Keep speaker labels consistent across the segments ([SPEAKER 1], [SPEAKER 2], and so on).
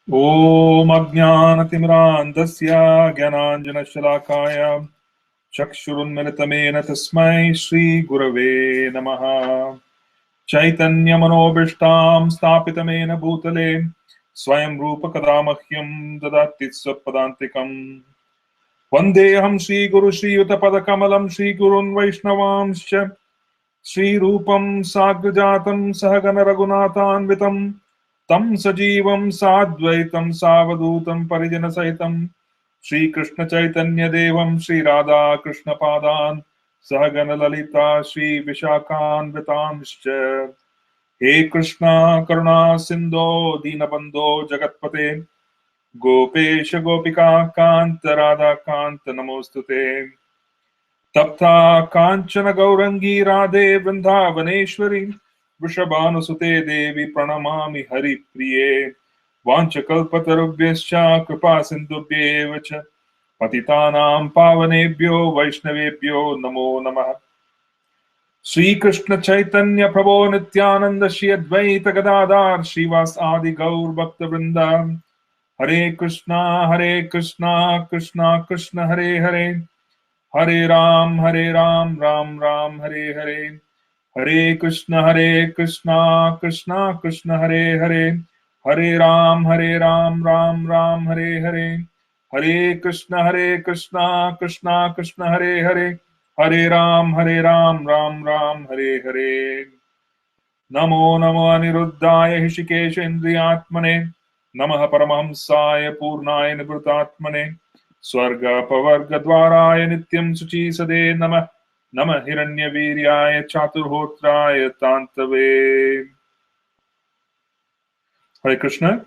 [SPEAKER 1] Om Ajnanatimrandasya Gyananjanashalakaya Chakshurunmilitamena Tasmai Shri Gurave Namaha Chaitanya Manobishtam Stapitamena Bhutale Swayam Rupa Kadamahyam Dadati Swapadantikam Vandeham Shri Guru Shri Yutapadakamalam Shri Gurun Vaishnavamscha Shri Rupam Sagrajatam Sahagana Raghunathanvitam Tam Sajivam Sadvaitam Savadutam Parijana Saitam Shri Krishna Chaitanya Devam Shri Radha Krishna Padan Sahagana Lalita Shri Vishakhan Vitamscha He Krishna Karuna Sindho Dinabandho Jagatpate Gopesha Gopika Kanta Radha Kanta Namostute Tapta Kanchana Gaurangi Radhe Vrindavaneshwari Vrishabhanusute Devi Pranamami Hari Priye Vanchakalpatarubhyascha Kripa Sindhubhyev cha Patitanam Pavanebhyo Vaishnavebhyo Namo Namah Sri Krishna Chaitanya Prabhu Nityananda Shri Advaita Gadadhar Srivas Adi Gaur Bhakta Vrinda Hare Krishna Krishna Krishna Hare Hare Hare Ram, Ram Ram, Hare Hare. Hare Krishna, Krishna Krishna, Hare Hare. Hare Ram, Ram Ram, Hare Hare. Hare Krishna, Krishna Krishna, Hare Hare. Hare Ram, Ram Ram, Hare Hare. Namo Namo Aniruddhaya Hishikesha Indriyatmane. Namaha Paramahamsaya Purnaya Nivrutatmane. Swarga Pavarga Dwaraya Nityam Suchi Sade Namah Namah Hiranya Viryaya Chaturhotraya Tantave. Hare Krishna.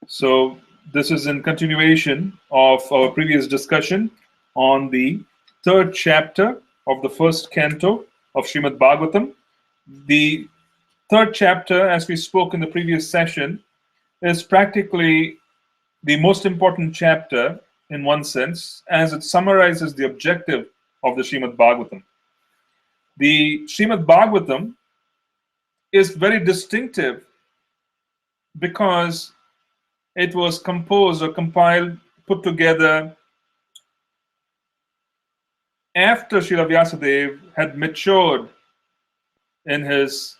[SPEAKER 1] So this is in continuation of our previous discussion on the third chapter of the first canto of Srimad Bhagavatam. The third chapter, as we spoke in the previous session, is practically the most important chapter in one sense, as it summarizes the objective of the Srimad Bhagavatam. The Srimad Bhagavatam is very distinctive because it was composed or compiled, put together after Srila Vyasadeva had matured in his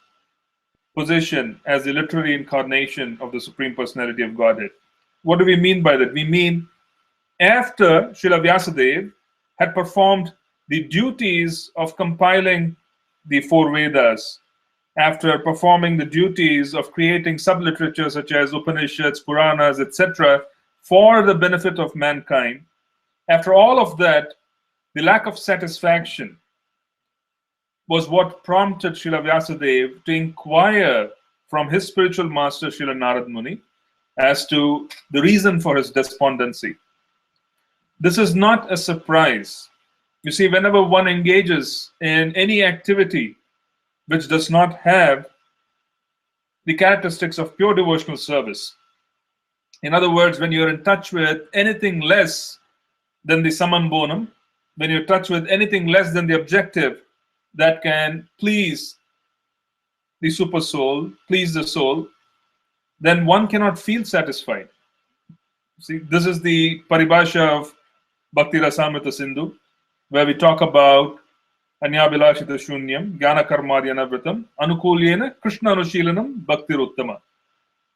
[SPEAKER 1] position as the literary incarnation of the Supreme Personality of Godhead. What do we mean by that? We mean after Srila Vyasadeva had performed the duties of compiling the four Vedas, after performing the duties of creating subliterature such as Upanishads, Puranas, etc., for the benefit of mankind, after all of that, the lack of satisfaction was what prompted Srila Vyasadeva to inquire from his spiritual master, Srila Narad Muni, as to the reason for his despondency. This is not a surprise. You see, whenever one engages in any activity which does not have the characteristics of pure devotional service, in other words, when you're in touch with anything less than the summum bonum, when you're in touch with anything less than the objective that can please the super soul, please the soul, then one cannot feel satisfied. See, this is the Paribhasha of Bhakti Rasamrita Sindhu, where we talk about Anyabilashita Shunyam, Jnana Karmadhyana Vritam, Anukulyena, Krishna Anushilanam, Bhakti Uttama.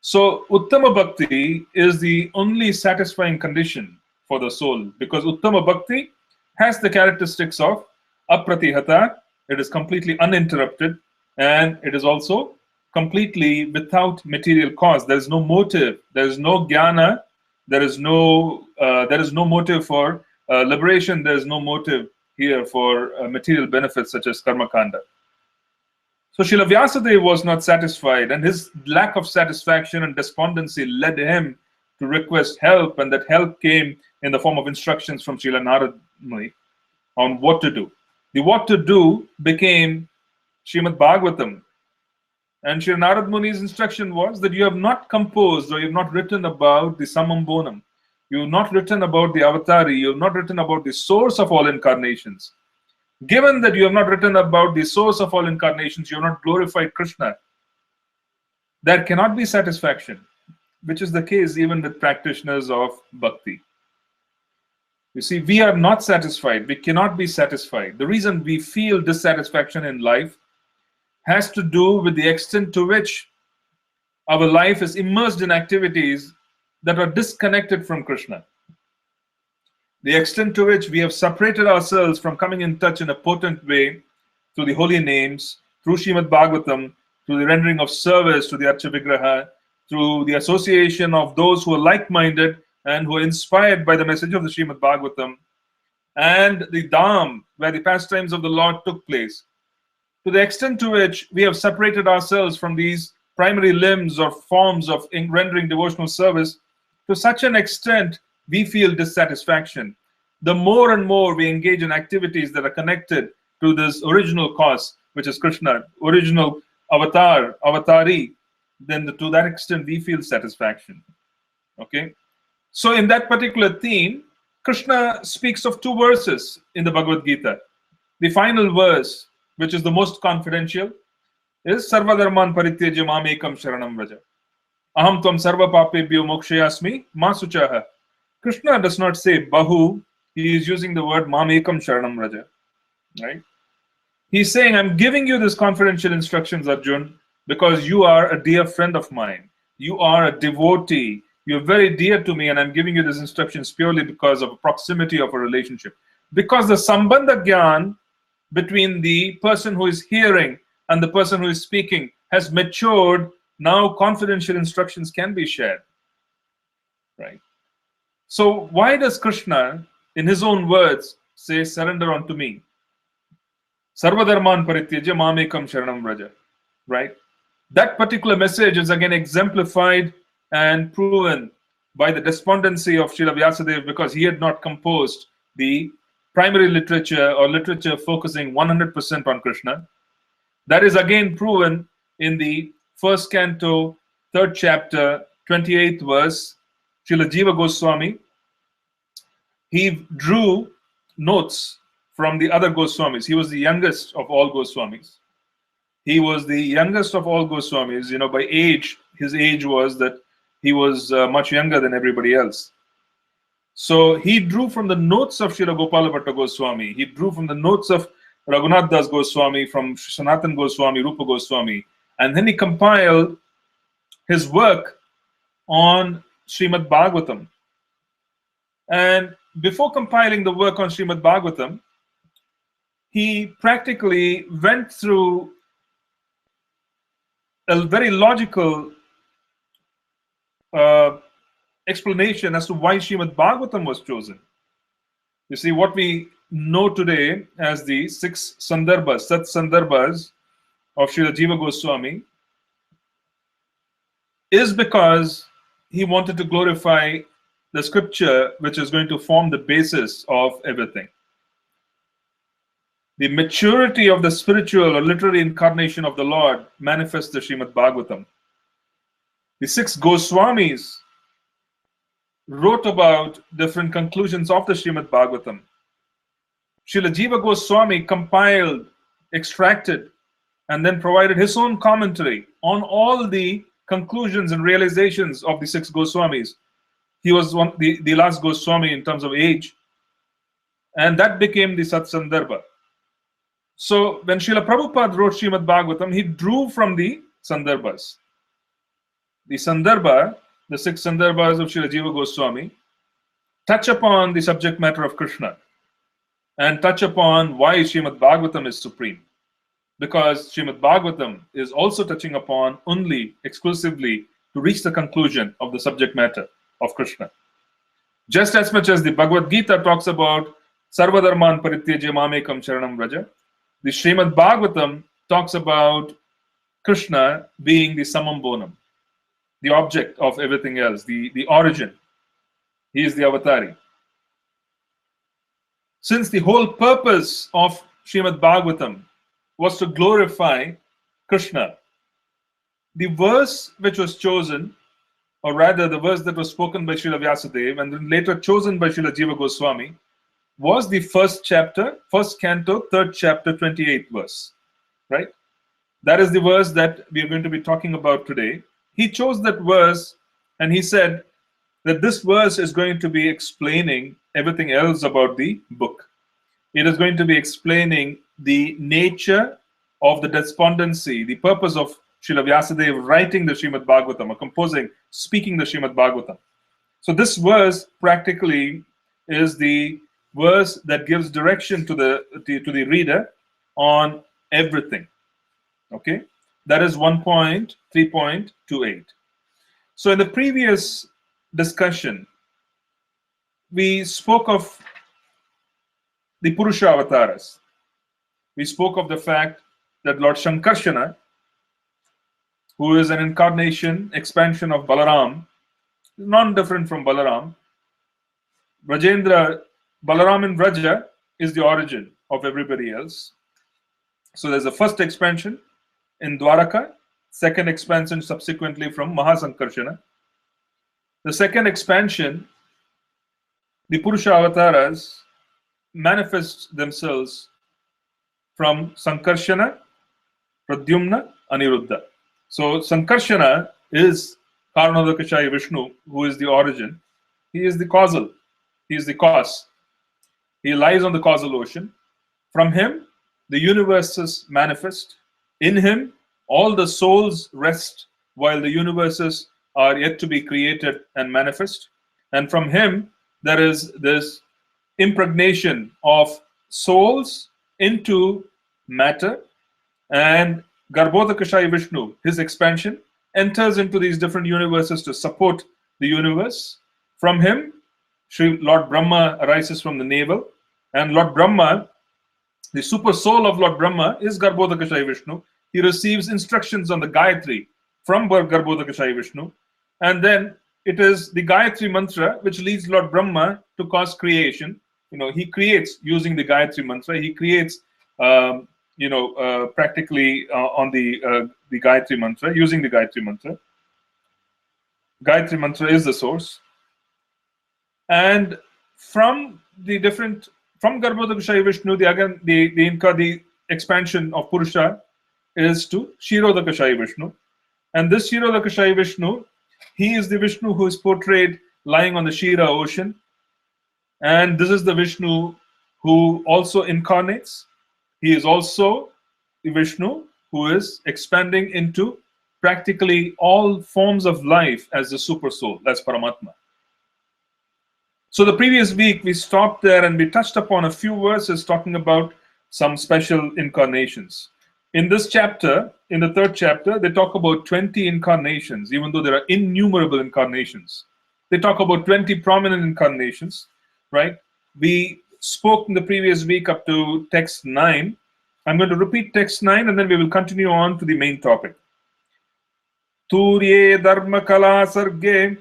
[SPEAKER 1] So, Uttama Bhakti is the only satisfying condition for the soul, because Uttama Bhakti has the characteristics of Apratihata, it is completely uninterrupted, and it is also completely without material cause. There is no motive, there is no jnana, there is no motive for liberation, there is no motive here for material benefits such as karma kanda. So Srila Vyasadeva was not satisfied, and his lack of satisfaction and despondency led him to request help, and that help came in the form of instructions from Srila Narad Muni on what to do. The what to do became Srimad Bhagavatam. And Srila Narad Muni's instruction was that you have not composed or you have not written about the summum bonum. You have not written about the avatari. You have not written about the source of all incarnations. Given that you have not written about the source of all incarnations, you have not glorified Krishna, there cannot be satisfaction. which is the case even with practitioners of bhakti. You see, we are not satisfied. We cannot be satisfied. The reason we feel dissatisfaction in life has to do with the extent to which our life is immersed in activities that are disconnected from Krishna. The extent to which we have separated ourselves from coming in touch in a potent way through the holy names, through Srimad Bhagavatam, through the rendering of service to the Archa Vigraha, through the association of those who are like-minded and who are inspired by the message of the Srimad Bhagavatam, and the Dham, where the pastimes of the Lord took place. To the extent to which we have separated ourselves from these primary limbs or forms of rendering devotional service, to such an extent we feel dissatisfaction. The more and more we engage in activities that are connected to this original cause, which is Krishna, original avatar, avatari, then to that extent we feel satisfaction. Okay? So in that particular theme, Krishna speaks of two verses in the Bhagavad Gita. The final verse, which is the most confidential, is Sarvadharman Parityajya Mamekam Sharanam Vraja. Aham Tvam Sarva Papebhyo Mokshayasmi Ma Suchaha. Krishna does not say Bahu, he is using the word Mamekam Sharanam Vraja. Right? He's saying, I'm giving you this confidential instructions, Arjun, because you are a dear friend of mine. You are a devotee. You're very dear to me, and I'm giving you these instructions purely because of a proximity of a relationship. Because the Sambandha Gyan between the person who is hearing and the person who is speaking has matured, now confidential instructions can be shared. Right? So why does Krishna, in his own words, say, surrender unto me? Sarvadharman Parityajya Mamekam Sharanam Vraja. Right? That particular message is again exemplified and proven by the despondency of Srila Vyasadeva, because he had not composed the primary literature or literature focusing 100% on Krishna. That is again proven in the first canto, 3rd chapter, 28th verse. Srila Jiva Goswami, he drew notes from the other Goswamis. He was the youngest of all Goswamis. He was the youngest of all Goswamis. You know, by age, his age was that he was much younger than everybody else. So he drew from the notes of Srila Gopala Bhatta Goswami. He drew from the notes of Raghunath Das Goswami, from Sanatan Goswami, Rupa Goswami. And then he compiled his work on Srimad Bhagavatam. And before compiling the work on Srimad Bhagavatam, he practically went through a very logical explanation as to why Srimad Bhagavatam was chosen. You see, what we know today as the 6 Sandarbhas, Sat Sandarbhas of Srila Jiva Goswami, is because he wanted to glorify the scripture which is going to form the basis of everything. The maturity of the spiritual or literary incarnation of the Lord manifests the Srimad Bhagavatam. The 6 Goswamis wrote about different conclusions of the Srimad Bhagavatam. Srila Jiva Goswami compiled, extracted, and then provided his own commentary on all the conclusions and realizations of the 6 Goswamis. He was the last Goswami in terms of age, and that became the Sat Sandarbha. So when Srila Prabhupada wrote Srimad Bhagavatam, he drew from the Sandarbhas. The Sandarbha, the 6 Sandarbhas of Srila Jiva Goswami, touch upon the subject matter of Krishna and touch upon why Srimad Bhagavatam is supreme. Because Srimad Bhagavatam is also touching upon only, exclusively, to reach the conclusion of the subject matter of Krishna. Just as much as the Bhagavad Gita talks about Sarvadharman Parityajya Mamekam Sharanam Vraja, the Srimad Bhagavatam talks about Krishna being the Samam Bonam, the object of everything else, the origin. He is the avatari. Since the whole purpose of Srimad Bhagavatam was to glorify Krishna, the verse which was chosen, or rather the verse that was spoken by Srila Vyasadeva and then later chosen by Srila Jiva Goswami, was the first chapter, first canto, 3rd chapter, 28th verse. Right? That is the verse that we are going to be talking about today. He chose that verse And he said that this verse is going to be explaining everything else about the book. It is going to be explaining the nature of the despondency, the purpose of Srila Vyasadeva writing the Srimad Bhagavatam, or composing, speaking the Srimad Bhagavatam. So this verse practically is the verse that gives direction to the reader on everything. Okay, that is 1.3.28. So in the previous discussion, we spoke of the Purusha avatars. We spoke of the fact that Lord Shankarshana, who is an incarnation, expansion of Balaram, is not different from Balaram. Brajendra, Balaram in Braja is the origin of everybody else. So there's a first expansion in Dwaraka, second expansion subsequently from Mahasankarshana. The second expansion, the Purusha avatars manifest themselves from Sankarshana, Pradyumna, Aniruddha. So Sankarshana is Karanodakashaya Vishnu, who is the origin. He is the causal. He is the cause. He lies on the causal ocean. From him, the universes manifest. In him, all the souls rest while the universes are yet to be created and manifest. And from him, there is this impregnation of souls into matter, and Garbhodakashaya Vishnu, his expansion, enters into these different universes to support the universe. From him, Lord Brahma arises from the navel, and Lord Brahma, the super soul of Lord Brahma, is Garbhodakashaya Vishnu. He receives instructions on the Gayatri from Garbhodakashaya Vishnu, and then it is the Gayatri mantra which leads Lord Brahma to cause creation. He creates using the Gayatri mantra. He creates, practically on the Gayatri mantra, using the Gayatri mantra. Gayatri mantra is the source. And from Garbhodakashaya Vishnu, the expansion of Purusha is to Kshirodakashaya Vishnu. And this Kshirodakashaya Vishnu, he is the Vishnu who is portrayed lying on the Shira ocean. And this is the Vishnu who also incarnates. He is also the Vishnu who is expanding into practically all forms of life as the super soul, as Paramatma. So the previous week we stopped there and we touched upon a few verses talking about some special incarnations. In this chapter, in the third chapter, they talk about 20 incarnations, even though there are innumerable incarnations. They talk about 20 prominent incarnations, right? We spoke in the previous week up to text 9. I'm going to repeat text 9 and then we will continue on to the main topic. Turye dharma kala sarge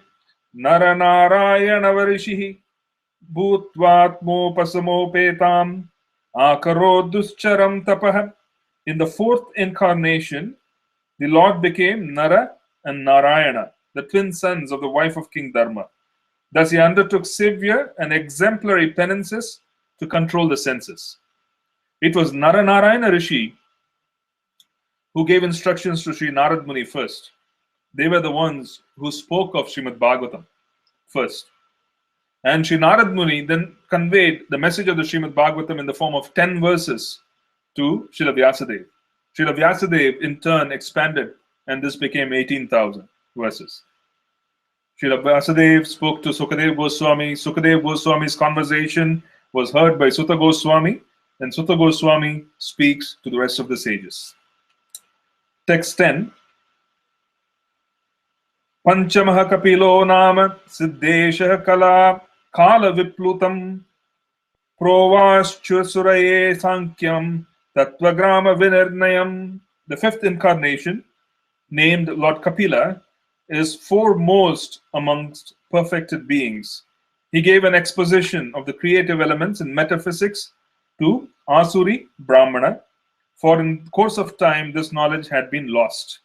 [SPEAKER 1] nara narayana varishihi bhutvatmo pasamopetam akaro duscharam tapah. In the fourth incarnation, the Lord became Nara and Narayana, the twin sons of the wife of King Dharma. Thus he undertook severe and exemplary penances to control the senses. It was Nara Narayana Rishi who gave instructions to Sri Narad Muni first. They were the ones who spoke of Srimad Bhagavatam first. And Sri Narad Muni then conveyed the message of the Srimad Bhagavatam in the form of 10 verses to Srila Vyasadeva. Srila Vyasadeva in turn expanded and this became 18,000 verses. Srila Vyasadeva spoke to Sukadeva Goswami. Sukadeva Goswami's conversation was heard by Sutta Goswami, and Sutta Goswami speaks to the rest of the sages. Text 10. Panchamaha Kapilo Nama Siddhesha Kala Kala Viplutam Provaschusuraye Sankyam Tattvagrama Vinirnayam. The fifth incarnation, named Lord Kapila, is foremost amongst perfected beings. He gave an exposition of the creative elements in metaphysics to Asuri Brahmana, for in the course of time this knowledge had been lost.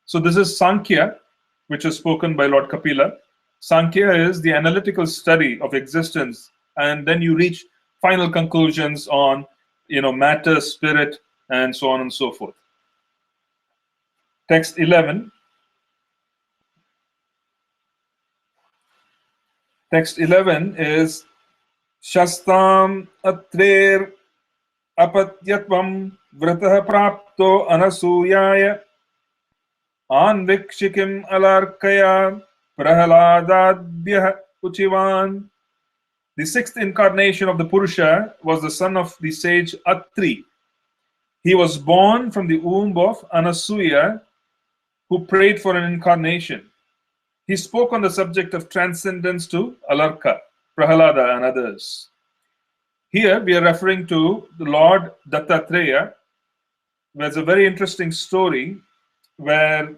[SPEAKER 1] So this is Sankhya, which is spoken by Lord Kapila. Sankhya is the analytical study of existence, and then you reach final conclusions on matter, spirit, and so on and so forth. Text 11. Text 11 is Shastam Atrer Apatyatvam Vratah Prapto Anasuyaya Anvikshikim Alarkaya Prahaladadhyah Uchivan. The sixth incarnation of the Purusha was the son of the sage Atri. He was born from the womb of Anasuya, who prayed for an incarnation. He spoke on the subject of transcendence to Alarka, Prahalada, and others. Here we are referring to the Lord Dattatreya. There's a very interesting story where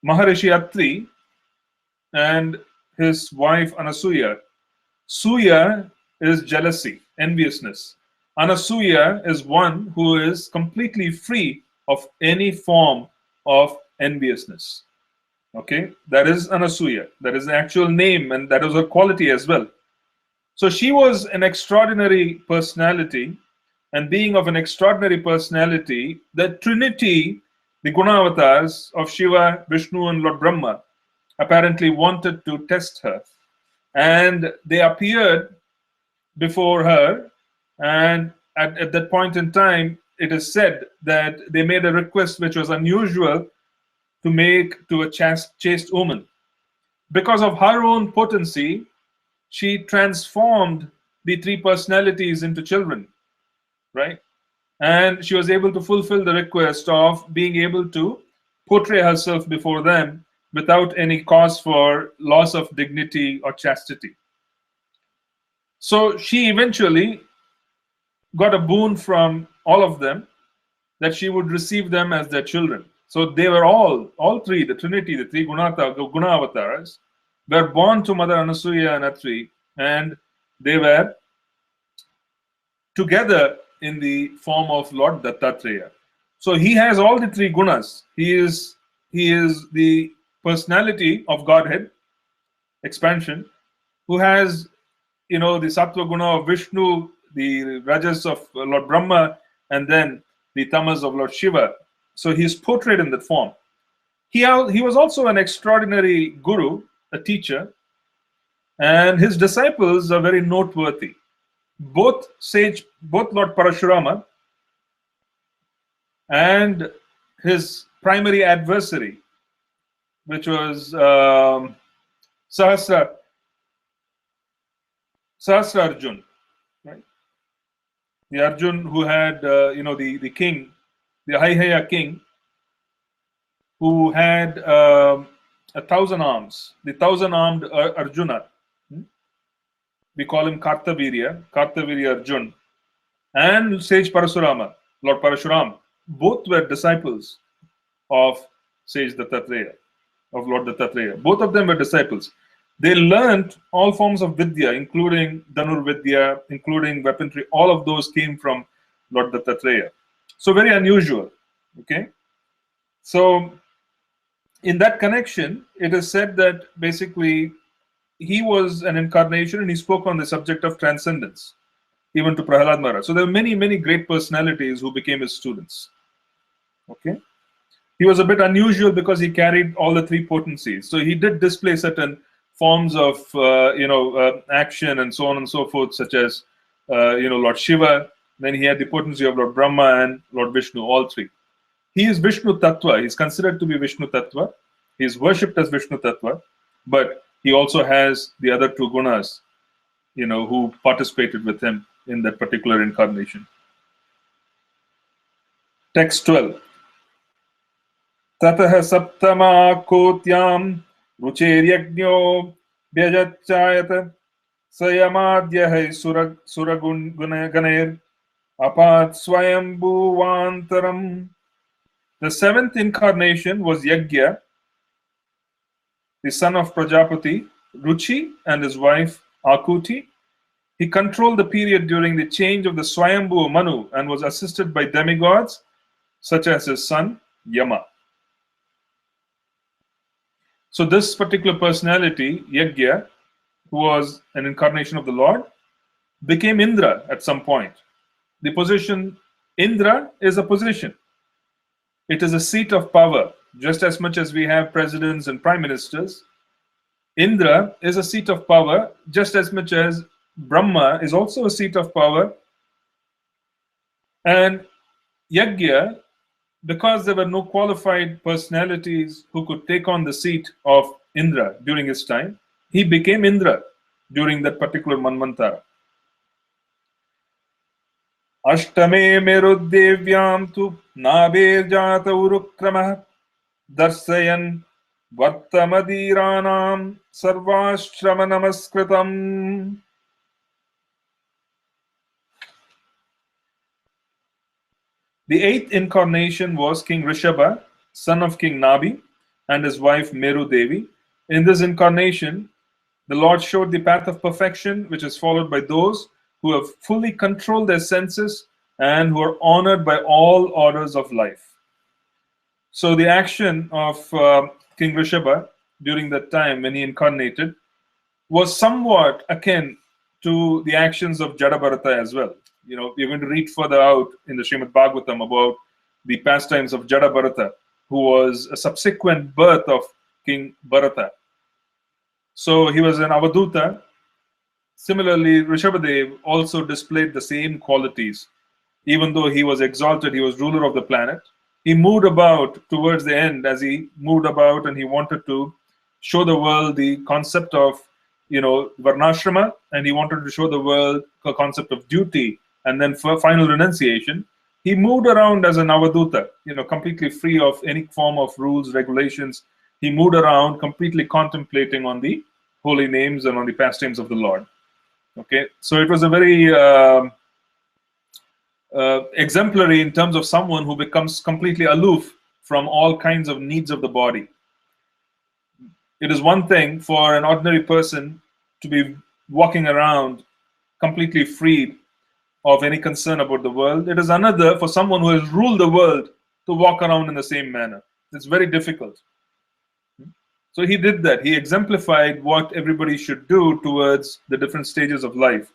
[SPEAKER 1] Maharishi Atri and his wife Anasuya. Suya is jealousy, enviousness. Anasuya is one who is completely free of any form of enviousness. Okay, that is Anasuya. That is the actual name, and that is her quality as well. So she was an extraordinary personality, and being of an extraordinary personality, the Trinity, the Gunavatars of Shiva, Vishnu, and Lord Brahma, apparently wanted to test her. And they appeared before her, and at that point in time, it is said that they made a request which was unusual to make to a chaste woman. Because of her own potency, she transformed the three personalities into children, right? And she was able to fulfill the request of being able to portray herself before them without any cause for loss of dignity or chastity. So she eventually got a boon from all of them that she would receive them as their children. So they were all three, the Trinity, the three Gunavatars, were born to Mother Anasuya and Atri, and they were together in the form of Lord Dattatreya. So he has all the three gunas. He is the personality of Godhead, expansion, who has the Sattva guna of Vishnu, the Rajas of Lord Brahma, and then the Tamas of Lord Shiva. So he is portrayed in that form. He was also an extraordinary guru, a teacher, and his disciples are very noteworthy. Both Lord Parashurama and his primary adversary, which was Sahasra Arjun, right? The Arjun who had the king, the Haihaya king, who had 1,000 arms, the 1,000-armed Arjuna. We call him Kartavirya Arjun, and sage Parasurama, Lord Parashuram. Both were disciples of sage Dattatreya, of Lord Dattatreya. Both of them were disciples. They learned all forms of Vidya, including Dhanur Vidya, including weaponry. All of those came from Lord Dattatreya. So very unusual. Okay. So in that connection, it is said that basically he was an incarnation and he spoke on the subject of transcendence, even to Prahalad Maharaj. So there are many, many great personalities who became his students. Okay. He was a bit unusual because he carried all the three potencies. So he did display certain forms of action and so on and so forth, such as Lord Shiva. Then he had the potency of Lord Brahma and Lord Vishnu, all three. He is Vishnu Tattva. He is considered to be Vishnu Tattva. He is worshipped as Vishnu Tattva, but he also has the other two gunas, who participated with him in that particular incarnation. Text 12. Tatah saptama kotyam rucheryagno vyajachayat sayamadhyah suragunair apat swayambhuvantaram. The seventh incarnation was Yajna, the son of Prajapati, Ruchi, and his wife Akuti. He controlled the period during the change of the Swayambhu Manu and was assisted by demigods such as his son Yama. So this particular personality, Yajna, who was an incarnation of the Lord, became Indra at some point. The position Indra is a position. It is a seat of power. Just as much as we have presidents and prime ministers, Indra is a seat of power just as much as Brahma is also a seat of power. And Yajna, because there were no qualified personalities who could take on the seat of Indra during his time, he became Indra during that particular Manvantara. Ashtame merudevyam tu naber jata urukramah darsayan vartamadiranam sarvashrama namaskritam. The eighth incarnation was King Rishabha, son of King Nabi, and his wife Meru Devi. In this incarnation, the Lord showed the path of perfection, which is followed by those who have fully controlled their senses and who are honored by all orders of life. So the action of King Rishabha during that time when he incarnated was somewhat akin to the actions of Jadabharata as well. You know, we're going to read further out in the Srimad Bhagavatam about the pastimes of Jadabharata, who was a subsequent birth of King Bharata. So he was an Avaduta. Similarly, Rishabhadev also displayed the same qualities. Even though he was exalted, he was ruler of the planet. He moved about towards the end as he moved about and he wanted to show the world the concept of, Varnashrama, and he wanted to show the world the concept of duty and then for final renunciation. He moved around as an Avaduta, completely free of any form of rules, regulations. He moved around completely contemplating on the holy names and on the pastimes of the Lord. Okay, so it was a very exemplary in terms of someone who becomes completely aloof from all kinds of needs of the body. It is one thing for an ordinary person to be walking around completely freed of any concern about the world. It is another for someone who has ruled the world to walk around in the same manner. It's very difficult. So he did that. He exemplified what everybody should do towards the different stages of life.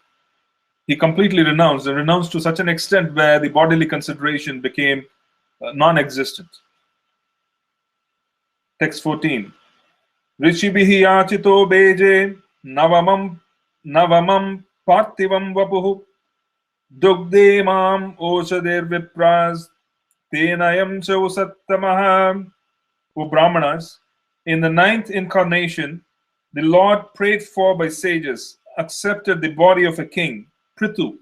[SPEAKER 1] He completely renounced, and renounced to such an extent where the bodily consideration became non-existent. Text 14. Rishibhihi yachito beje navamam parthivam vapuhu dugde mam osader vipras tenayam sausattamah. O Brahmanas, in the ninth incarnation, the Lord prayed for by sages accepted the body of a king, Prithu,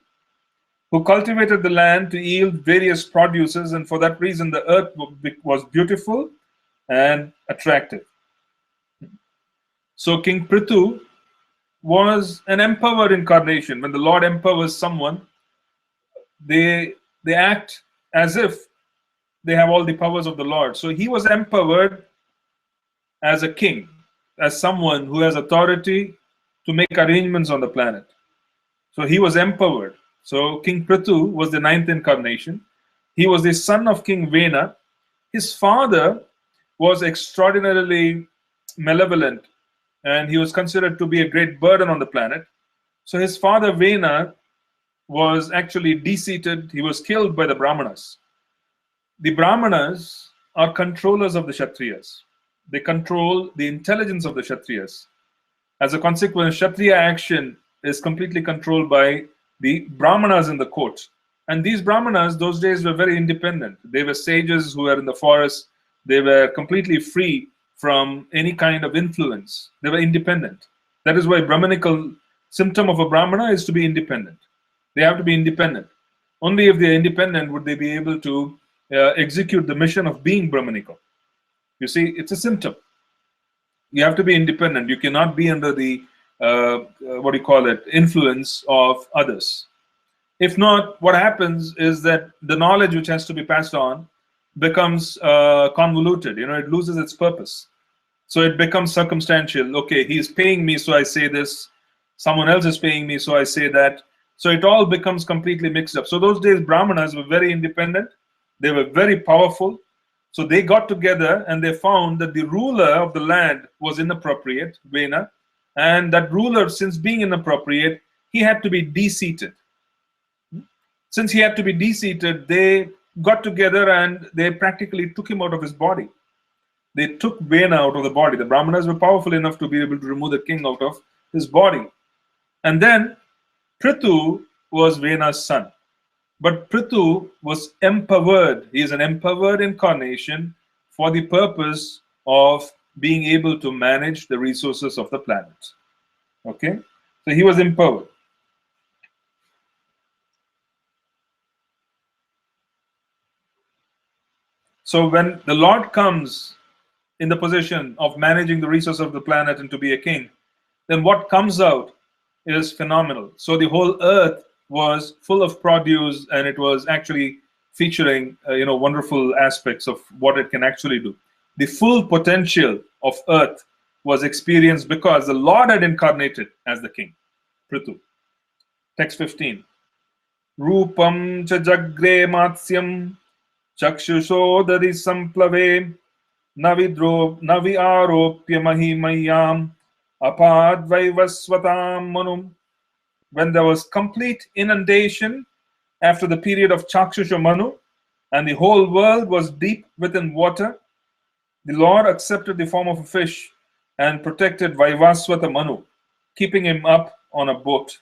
[SPEAKER 1] who cultivated the land to yield various produces, and for that reason the earth was beautiful and attractive. So King Prithu was an empowered incarnation. When the Lord empowers someone, they act as if they have all the powers of the Lord. So he was empowered as a king, as someone who has authority to make arrangements on the planet. So he was empowered. So King Prithu was the ninth incarnation. He was the son of King Vena. His father was extraordinarily malevolent, and he was considered to be a great burden on the planet. So his father Vena was actually de-seated. He was killed by the Brahmanas. The Brahmanas are controllers of the Kshatriyas. They control the intelligence of the Kshatriyas. As a consequence, Kshatriya action is completely controlled by the Brahmanas in the court. And these Brahmanas, those days, were very independent. They were sages who were in the forest. They were completely free from any kind of influence. They were independent. That is why Brahmanical symptom of a Brahmana is to be independent. They have to be independent. Only if they are independent would they be able to execute the mission of being Brahmanical. You see, it's a symptom. You have to be independent. You cannot be under the, influence of others. If not, what happens is that the knowledge which has to be passed on becomes convoluted. It loses its purpose. So it becomes circumstantial. Okay, he's paying me, so I say this. Someone else is paying me, so I say that. So it all becomes completely mixed up. So those days, Brahmanas were very independent. They were very powerful. So they got together and they found that the ruler of the land was inappropriate, Vena, and that ruler, since being inappropriate, he had to be de-seated. Since he had to be de-seated, they got together and they practically took him out of his body. They took Vena out of the body. The Brahmanas were powerful enough to be able to remove the king out of his body. And then Prithu was Vena's son. But Prithu was empowered. He is an empowered incarnation for the purpose of being able to manage the resources of the planet. Okay? So he was empowered. So when the Lord comes in the position of managing the resources of the planet and to be a king, then what comes out is phenomenal. So the whole earth was full of produce, and it was actually featuring wonderful aspects of what it can actually do. The full potential of earth was experienced because the Lord had incarnated as the king. Prithu. Text 15. Rupam cha jagre matsyam chakshushodari samplave navi aropya mahimayam apadvaivasvatam manum. When there was complete inundation after the period of Chakshusha Manu, and the whole world was deep within water, the Lord accepted the form of a fish and protected Vaivasvata Manu, keeping him up on a boat.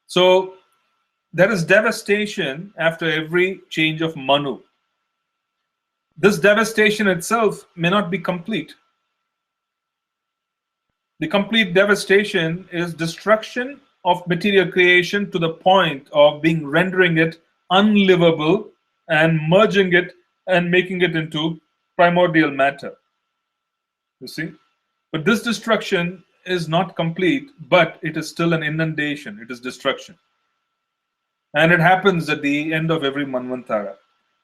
[SPEAKER 1] So there is devastation after every change of Manu. This devastation itself may not be complete. The complete devastation is destruction of material creation to the point of rendering it unlivable and merging it and making it into primordial matter. You see? But this destruction is not complete, but it is still an inundation. It is destruction. And it happens at the end of every Manvantara.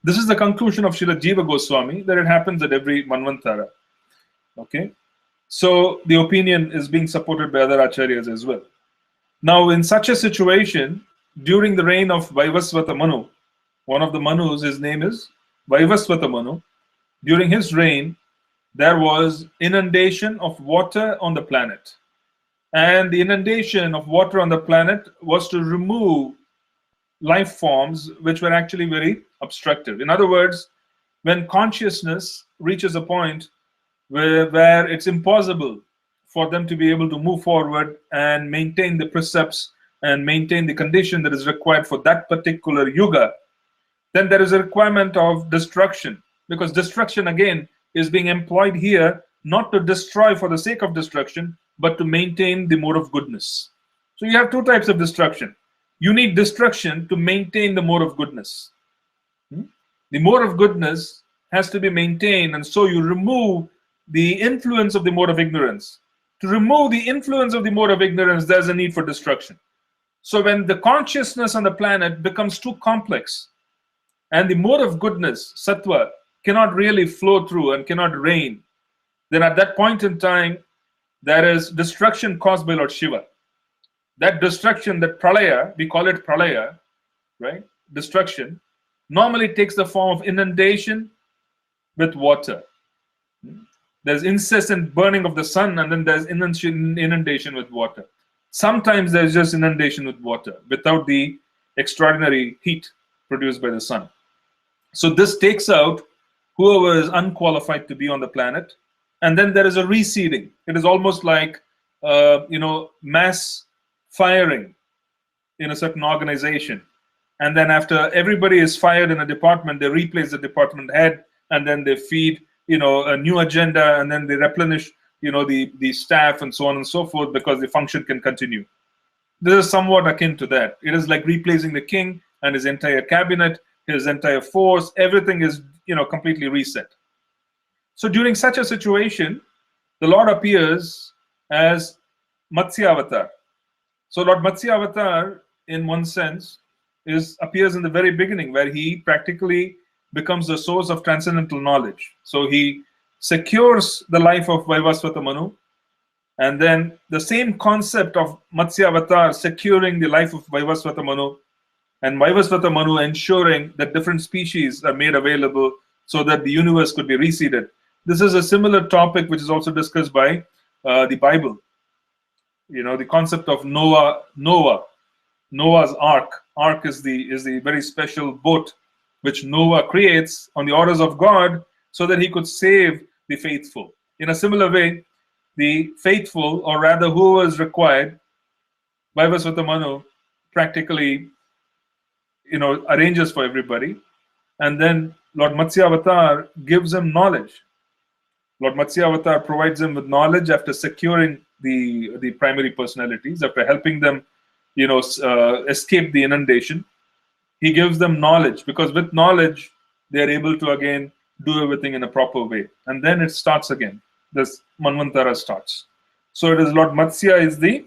[SPEAKER 1] This is the conclusion of Srila Jiva Goswami, that it happens at every Manvantara. Okay? So the opinion is being supported by other acharyas as well. Now, in such a situation, during the reign of Vaivasvata Manu, one of the Manus, his name is Vaivasvata Manu, during his reign, there was inundation of water on the planet. And the inundation of water on the planet was to remove life forms which were actually very obstructive. In other words, when consciousness reaches a point where it's impossible for them to be able to move forward and maintain the precepts and maintain the condition that is required for that particular yuga, then there is a requirement of destruction, because destruction again is being employed here not to destroy for the sake of destruction, but to maintain the mode of goodness. So you have two types of destruction. You need destruction to maintain the mode of goodness. The mode of goodness has to be maintained, and so you remove the influence of the mode of ignorance. To remove the influence of the mode of ignorance, there's a need for destruction. So when the consciousness on the planet becomes too complex, and the mode of goodness, sattva, cannot really flow through and cannot reign, then at that point in time, there is destruction caused by Lord Shiva. That destruction, that pralaya, we call it pralaya, right? Destruction, normally takes the form of inundation with water. There's incessant burning of the sun, and then there's inundation with water. Sometimes there's just inundation with water without the extraordinary heat produced by the sun. So this takes out whoever is unqualified to be on the planet, and then there is a reseeding. It is almost like mass firing in a certain organization, and then after everybody is fired in a department, they replace the department head, and then they feed a new agenda, and then they replenish the staff and so on and so forth, because the function can continue. This is somewhat akin to that. It is like replacing the king and his entire cabinet, his entire force. Everything is completely reset. So during such a situation, the Lord appears as Matsya Avatar. So Lord Matsya Avatar, in one sense, appears in the very beginning, where he practically becomes the source of transcendental knowledge. So he secures the life of Vaivasvata Manu, and then the same concept of Matsya Avatar securing the life of Vaivasvata Manu, and Vaivasvata Manu ensuring that different species are made available so that the universe could be reseeded. This is a similar topic which is also discussed by the Bible. The concept of Noah's ark. Ark is the very special boat which Noah creates on the orders of God so that he could save the faithful. In a similar way, the faithful, or rather who was required, Vaivasvata Manu practically arranges for everybody. And then Lord Matsya Avatar gives him knowledge. Lord Matsya Avatar provides him with knowledge after securing the primary personalities, after helping them escape the inundation. He gives them knowledge, because with knowledge they are able to again do everything in a proper way. And then it starts again. This Manvantara starts. So it is Lord Matsya is the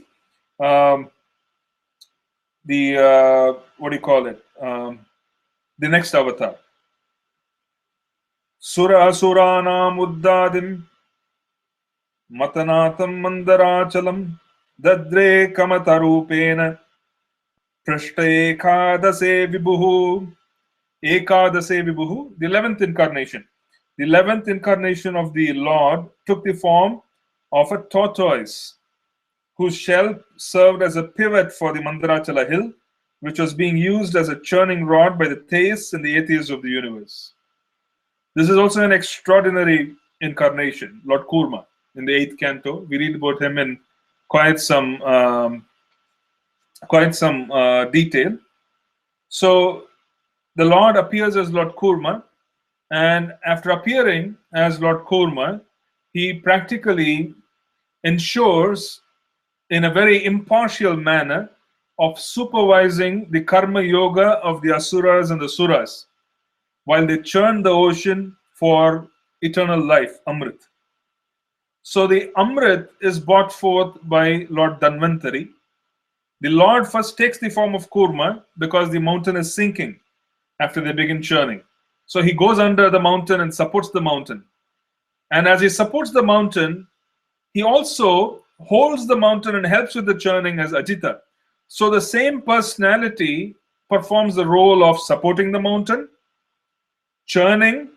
[SPEAKER 1] what do you call it? The next avatar. Sura Asuranam Uddadim Matanatam Mandarachalam Dadre Kamatarupena Prashta Ekadase Vibhuhu. Ekadase Vibhuhu, the 11th incarnation. The 11th incarnation of the Lord took the form of a tortoise, whose shell served as a pivot for the Mandarachala hill, which was being used as a churning rod by the theists and the atheists of the universe. This is also an extraordinary incarnation, Lord Kurma, in the 8th canto. We read about him in quite some detail. So the Lord appears as Lord Kurma, and after appearing as Lord Kurma, he practically ensures in a very impartial manner of supervising the karma yoga of the asuras and the suras while they churn the ocean for eternal life, Amrit. So the Amrit is brought forth by Lord Dhanvantari. The Lord first takes the form of Kurma because the mountain is sinking after they begin churning. So he goes under the mountain and supports the mountain. And as he supports the mountain, he also holds the mountain and helps with the churning as Ajita. So the same personality performs the role of supporting the mountain, churning,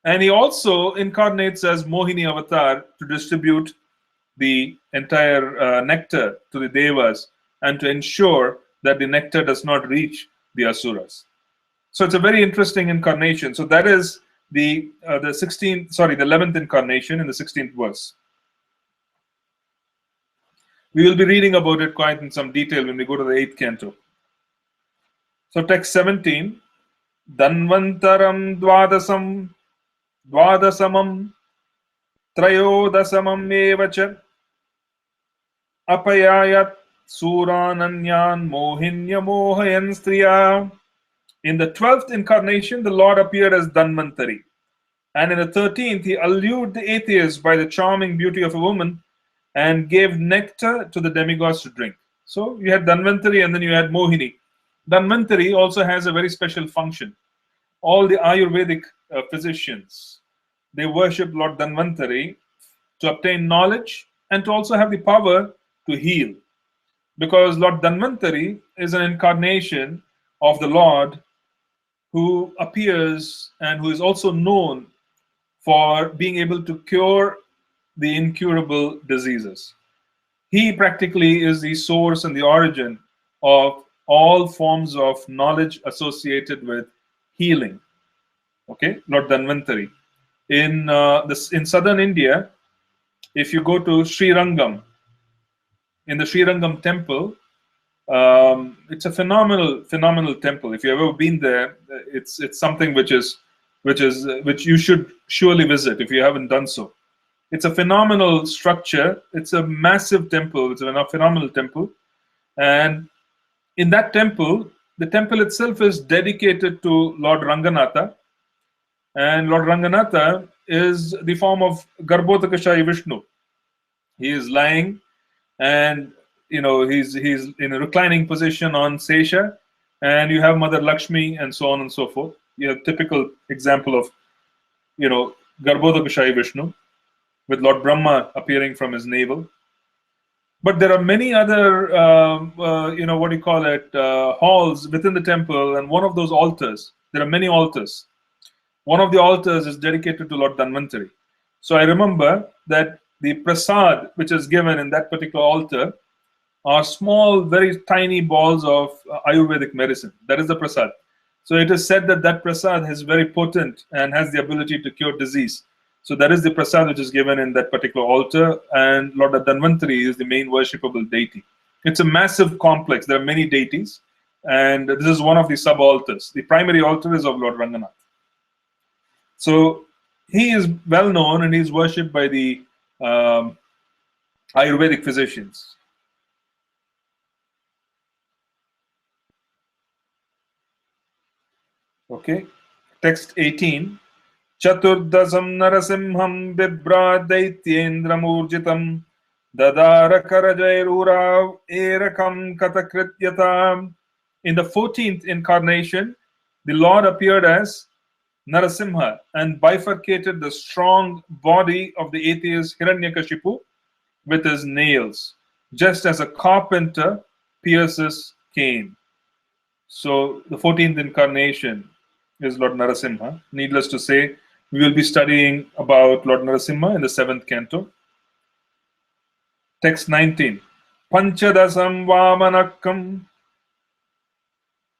[SPEAKER 1] and he also incarnates as Mohini Avatar to distribute the entire nectar to the Devas and to ensure that the nectar does not reach the Asuras. So it's a very interesting incarnation. So that is the 11th incarnation in the 16th verse. We will be reading about it quite in some detail when we go to the 8th canto. So text 17, Dhanvantaram Dvadasamam Trayodasamam Evacha Apayayat Surananyan Mohinya Mohayan Striya. In the 12th incarnation, the Lord appeared as Dhanvantari. And in the 13th, he allured the atheists by the charming beauty of a woman and gave nectar to the demigods to drink. So you had Dhanvantari and then you had Mohini. Dhanvantari also has a very special function. All the Ayurvedic physicians, they worship Lord Dhanvantari to obtain knowledge and to also have the power to heal. Because Lord Dhanvantari is an incarnation of the Lord who appears and who is also known for being able to cure the incurable diseases. He practically is the source and the origin of all forms of knowledge associated with healing. Okay, Lord Dhanvantari. In southern India, if you go to Sri Rangam, in the Sri Rangam temple, it's a phenomenal temple. If you've ever been there, it's something which you should surely visit if you haven't done so. It's a phenomenal structure. It's a massive temple. It's a phenomenal temple. And in that temple, the temple itself is dedicated to Lord Ranganatha. And Lord Ranganatha is the form of Garbhodakashayi Vishnu. He is lying and he's in a reclining position on Sesha, and you have Mother Lakshmi and so on and so forth. You have typical example of Garbhodakashayi Vishnu, with Lord Brahma appearing from his navel. But there are many other, halls within the temple, and one of those altars, there are many altars. One of the altars is dedicated to Lord Dhanvantari. So I remember that the prasad which is given in that particular altar are small, very tiny balls of Ayurvedic medicine. That is the prasad. So it is said that that prasad is very potent and has the ability to cure disease. So that is the prasad which is given in that particular altar, and Lord Dhanvantari is the main worshipable deity. It's a massive complex. There are many deities, and this is one of the sub-altars. The primary altar is of Lord Ranganath. So he is well known and he is worshipped by the Ayurvedic physicians. Okay, text 18. Chaturdasam narasimham bibra daityendramurjitam dadara karajairurav erakam katakrityatam. In the 14th incarnation, the Lord appeared as Narasimha and bifurcated the strong body of the atheist Hiranyakashipu with his nails, just as a carpenter pierces cane. So the 14th incarnation is Lord Narasimha. Needless to say, we will be studying about Lord Narasimha in the 7th canto. Text 19. Panchadasam vamanakam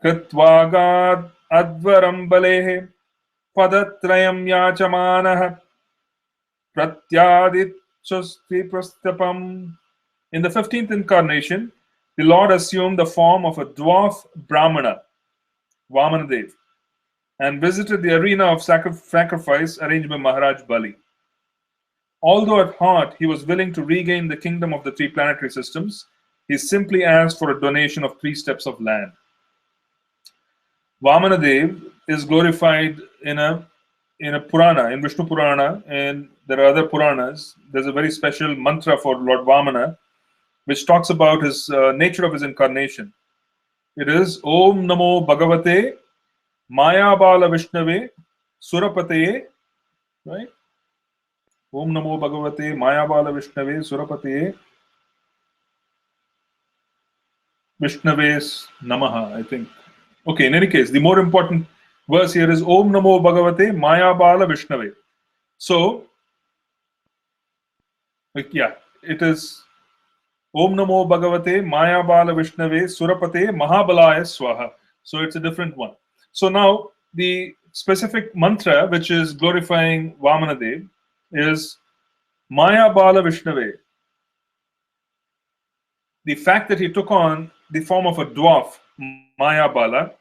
[SPEAKER 1] kritvagad advaram balehe padatrayam yachamanah pratyaditsusti prastapam. In the 15th incarnation, the Lord assumed the form of a dwarf Brahmana, Vamanadev, and visited the arena of sacrifice arranged by Maharaj Bali. Although at heart he was willing to regain the kingdom of the three planetary systems, he simply asked for a donation of 3 steps of land. Vamanadev is glorified in a Purana, in Vishnu Purana, and there are other Puranas. There's a very special mantra for Lord Vamana, which talks about his nature of his incarnation. It is Om Namo Bhagavate Maya Bala Vishnave Surapataye, right? Om Namo Bhagavate Maya Bala Vishnave Surapataye Vishnave Namaha, I think. Okay, in any case, the more important verse here is Om Namo Bhagavate Maya Bala Vishnave. So, yeah, it is Om Namo Bhagavate Maya Bala Vishnave Surapate Mahabalaya Swaha. So it's a different one. So now the specific mantra which is glorifying Vamanadev is Maya Bala Vishnave. The fact that he took on the form of a dwarf, Maya Bala,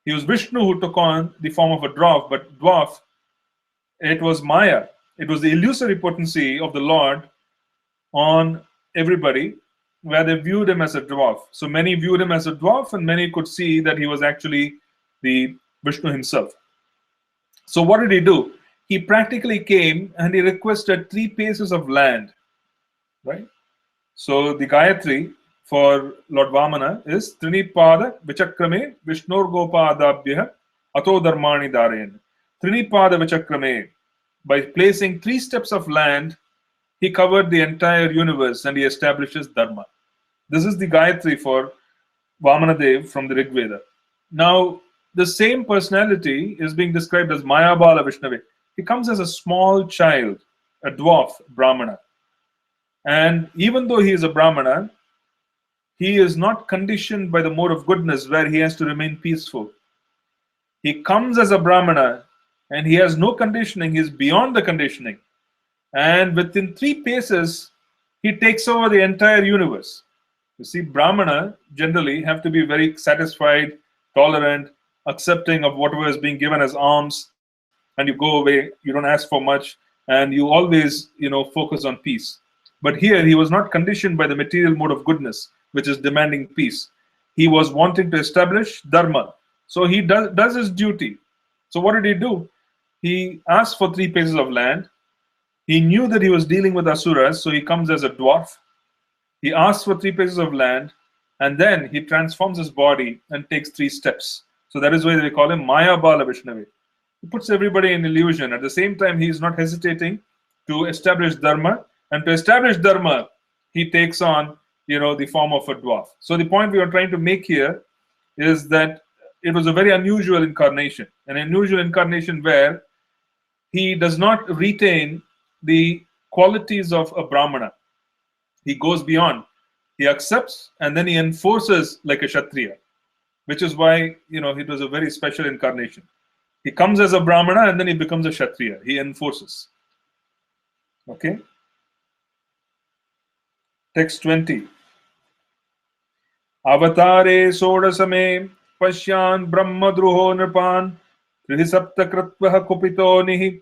[SPEAKER 1] he was Vishnu who took on the form of a dwarf, it was Maya. It was the illusory potency of the Lord on everybody, where they viewed him as a dwarf. So many viewed him as a dwarf, and many could see that he was actually the Vishnu himself. So what did he do? He practically came and he requested 3 paces of land, right? So the Gayatri for Lord Vamana is Trinipada Vichakrame Vishnur Gopadabhya Ato Dharmani Dharayan. Trinipada Vichakrame. By placing 3 steps of land, he covered the entire universe and he establishes Dharma. This is the Gayatri for Vamanadev from the Rig Veda. Now, the same personality is being described as Mayabala Vishnave. He comes as a small child, a dwarf Brahmana. And even though he is a Brahmana, he is not conditioned by the mode of goodness where he has to remain peaceful. He comes as a Brahmana and he has no conditioning, he is beyond the conditioning. And within 3 paces, he takes over the entire universe. You see, Brahmana generally have to be very satisfied, tolerant, accepting of whatever is being given as alms, and you go away, you don't ask for much, and you always, focus on peace. But here, he was not conditioned by the material mode of goodness, which is demanding peace. He was wanting to establish Dharma. So he does his duty. So what did he do? He asked for 3 paces of land. He knew that he was dealing with Asuras, so he comes as a dwarf. He asks for 3 paces of land, and then he transforms his body and takes 3 steps. So that is why they call him Maya Bala Vishnave. He puts everybody in illusion. At the same time, he is not hesitating to establish Dharma. And to establish Dharma, he takes on, the form of a dwarf. So the point we are trying to make here is that it was a very unusual incarnation. An unusual incarnation where he does not retain the qualities of a Brahmana. He goes beyond. He accepts and then he enforces like a Kshatriya. which is why, it was a very special incarnation. He comes as a Brahmana and then he becomes a Kshatriya. He enforces. Okay? Text 20. Avatare sodasame pashyan brahmadruho nirpan trihisapta kritvaha kupito nihi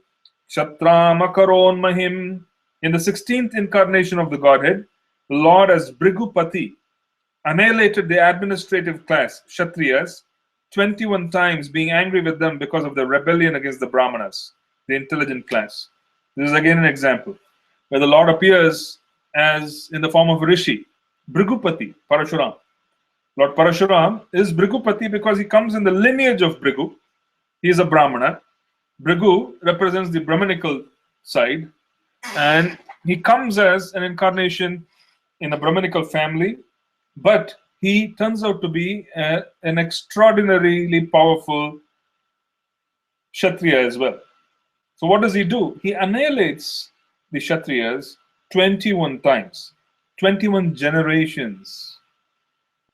[SPEAKER 1] kshatram mahim. In the 16th incarnation of the Godhead, the Lord as Bhrigupati annihilated the administrative class, Kshatriyas, 21 times, being angry with them because of their rebellion against the Brahmanas, the intelligent class. This is again an example where the Lord appears as in the form of Rishi, Bhrigupati, Parashuram. Lord Parashuram is Bhrigupati because he comes in the lineage of Bhrigu. He is a Brahmana. Bhrigu represents the Brahmanical side, and he comes as an incarnation in a Brahmanical family, but he turns out to be an extraordinarily powerful Kshatriya as well. So what does he do? He annihilates the Kshatriyas 21 times, 21 generations.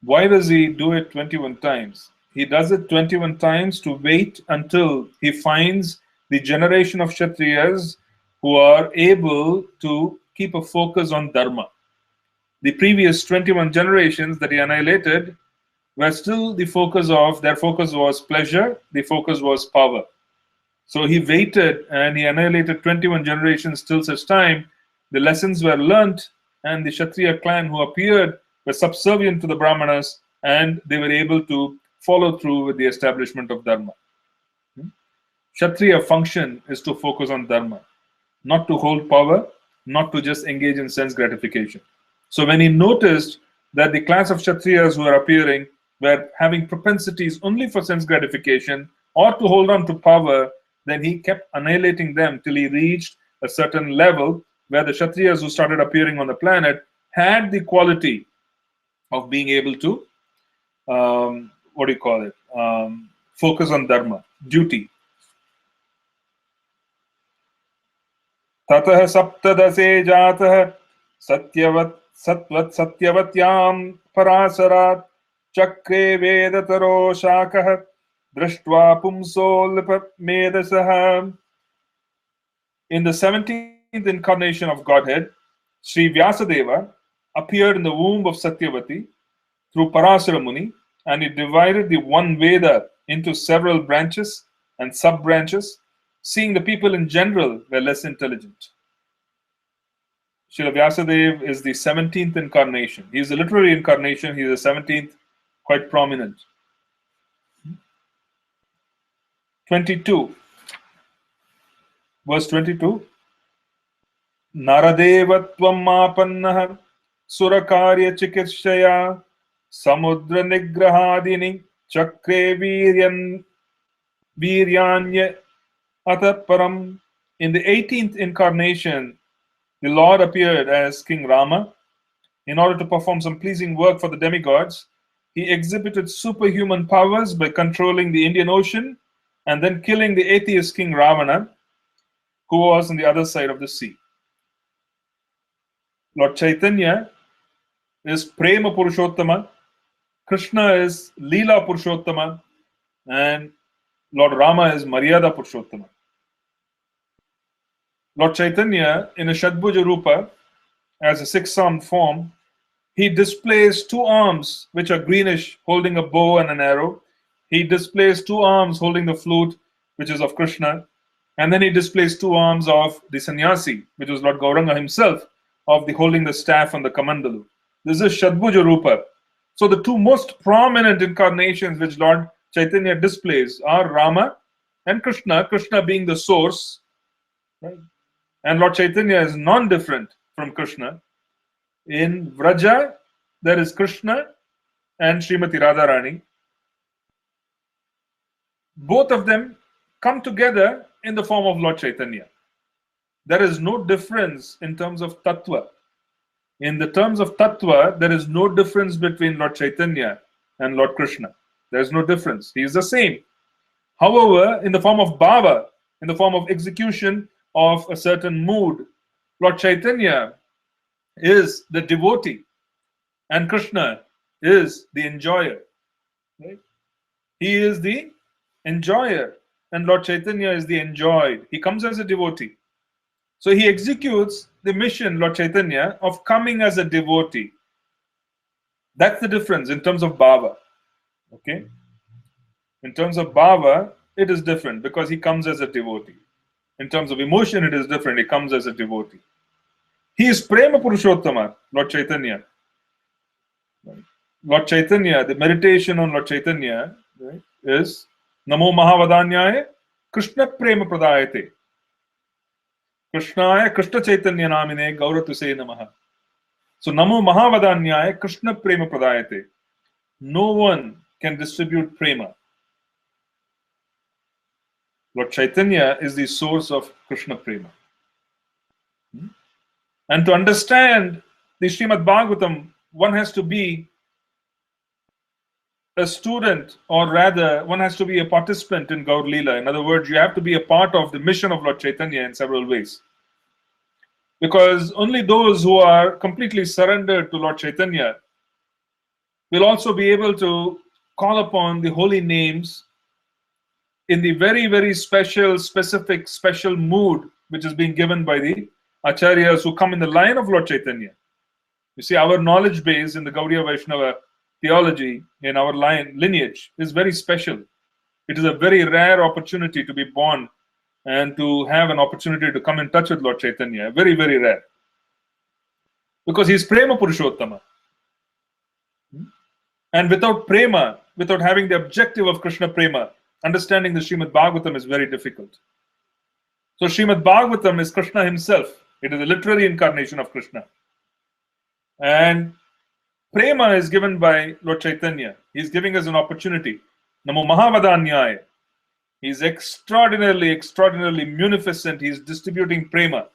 [SPEAKER 1] Why does he do it 21 times? He does it 21 times to wait until he finds the generation of Kshatriyas who are able to keep a focus on Dharma. The previous 21 generations that he annihilated were still their focus was pleasure, the focus was power. So he waited and he annihilated 21 generations till such time the lessons were learnt and the Kshatriya clan who appeared were subservient to the Brahmanas and they were able to follow through with the establishment of Dharma. Kshatriya function is to focus on Dharma, not to hold power, not to just engage in sense gratification. So when he noticed that the class of Kshatriyas who were appearing were having propensities only for sense gratification or to hold on to power, then he kept annihilating them till he reached a certain level where the Kshatriyas who started appearing on the planet had the quality of being able to, focus on Dharma, duty. Tatah saptadase jatah satyavatyam parasarat chakre vedataro shakah drashtva pumso medasah. In the 17th incarnation of Godhead, Sri Vyasadeva appeared in the womb of Satyavati through Parasara Muni, and he divided the one Veda into several branches and sub-branches, seeing the people in general were less intelligent. Srila Vyasadeva is the 17th incarnation. He is a literary incarnation. He is the 17th, quite prominent. 22. Verse 22. Naradevatvam mapannah surakarya chikirshaya samudra nigrahadini chakre viryanya ataparam. In the 18th incarnation, the Lord appeared as King Rama. In order to perform some pleasing work for the demigods, he exhibited superhuman powers by controlling the Indian Ocean and then killing the atheist King Ravana, who was on the other side of the sea. Lord Chaitanya is Prema Purushottama, Krishna is Leela Purushottama, and Lord Rama is Maryada Purushottama. Lord Chaitanya, in a Shadbhuja Rupa, as a six-armed form, he displays two arms which are greenish, holding a bow and an arrow. He displays two arms holding the flute, which is of Krishna. And then he displays two arms of the sannyasi, which was Lord Gauranga himself, of the holding the staff and the kamandalu. This is Shadbhuja Rupa. So the two most prominent incarnations which Lord Chaitanya displays are Rama and Krishna, Krishna being the source, right? And Lord Chaitanya is non-different from Krishna. In Vraja, there is Krishna and Srimati Radharani. Both of them come together in the form of Lord Chaitanya. There is no difference in terms of tattva. In the terms of tattva, there is no difference between Lord Chaitanya and Lord Krishna. There is no difference. He is the same. However, in the form of bhava, in the form of execution of a certain mood, Lord Chaitanya is the devotee and Krishna is the enjoyer. Right? He is the enjoyer, and Lord Chaitanya is the enjoyed. He comes as a devotee. So he executes the mission, Lord Chaitanya, of coming as a devotee. That's the difference in terms of bhava. Okay? In terms of bhava, it is different because he comes as a devotee. In terms of emotion, it is different. He comes as a devotee. He is Prema Purushottama, Lord Chaitanya. Lord Chaitanya, the meditation on Lord Chaitanya, right, is Namo Mahavadanyaya Krishna Prema Pradayate. Krishnaya Krishna Chaitanya Namine Gauratuse Namaha. So Namo Mahavadanyaya Krishna Prema Pradayate. No one can distribute prema. Lord Chaitanya is the source of Krishna prema. And to understand the Srimad Bhagavatam, one has to be a student, or rather, one has to be a participant in Gaur Leela. In other words, you have to be a part of the mission of Lord Chaitanya in several ways. Because only those who are completely surrendered to Lord Chaitanya will also be able to call upon the holy names in the very, very special, specific, special mood which is being given by the acharyas who come in the line of Lord Chaitanya. You see, our knowledge base in the Gaudiya Vaishnava theology, in our lineage, is very special. It is a very rare opportunity to be born and to have an opportunity to come in touch with Lord Chaitanya. Very, very rare. Because he is Prema Purushottama. And without prema, without having the objective of Krishna prema, understanding the Srimad Bhagavatam is very difficult. So Srimad Bhagavatam is Krishna himself. It is a literary incarnation of Krishna. And prema is given by Lord Chaitanya. He is giving us an opportunity. Namo Mahavadanyaya. He is extraordinarily, extraordinarily munificent. He is distributing prema.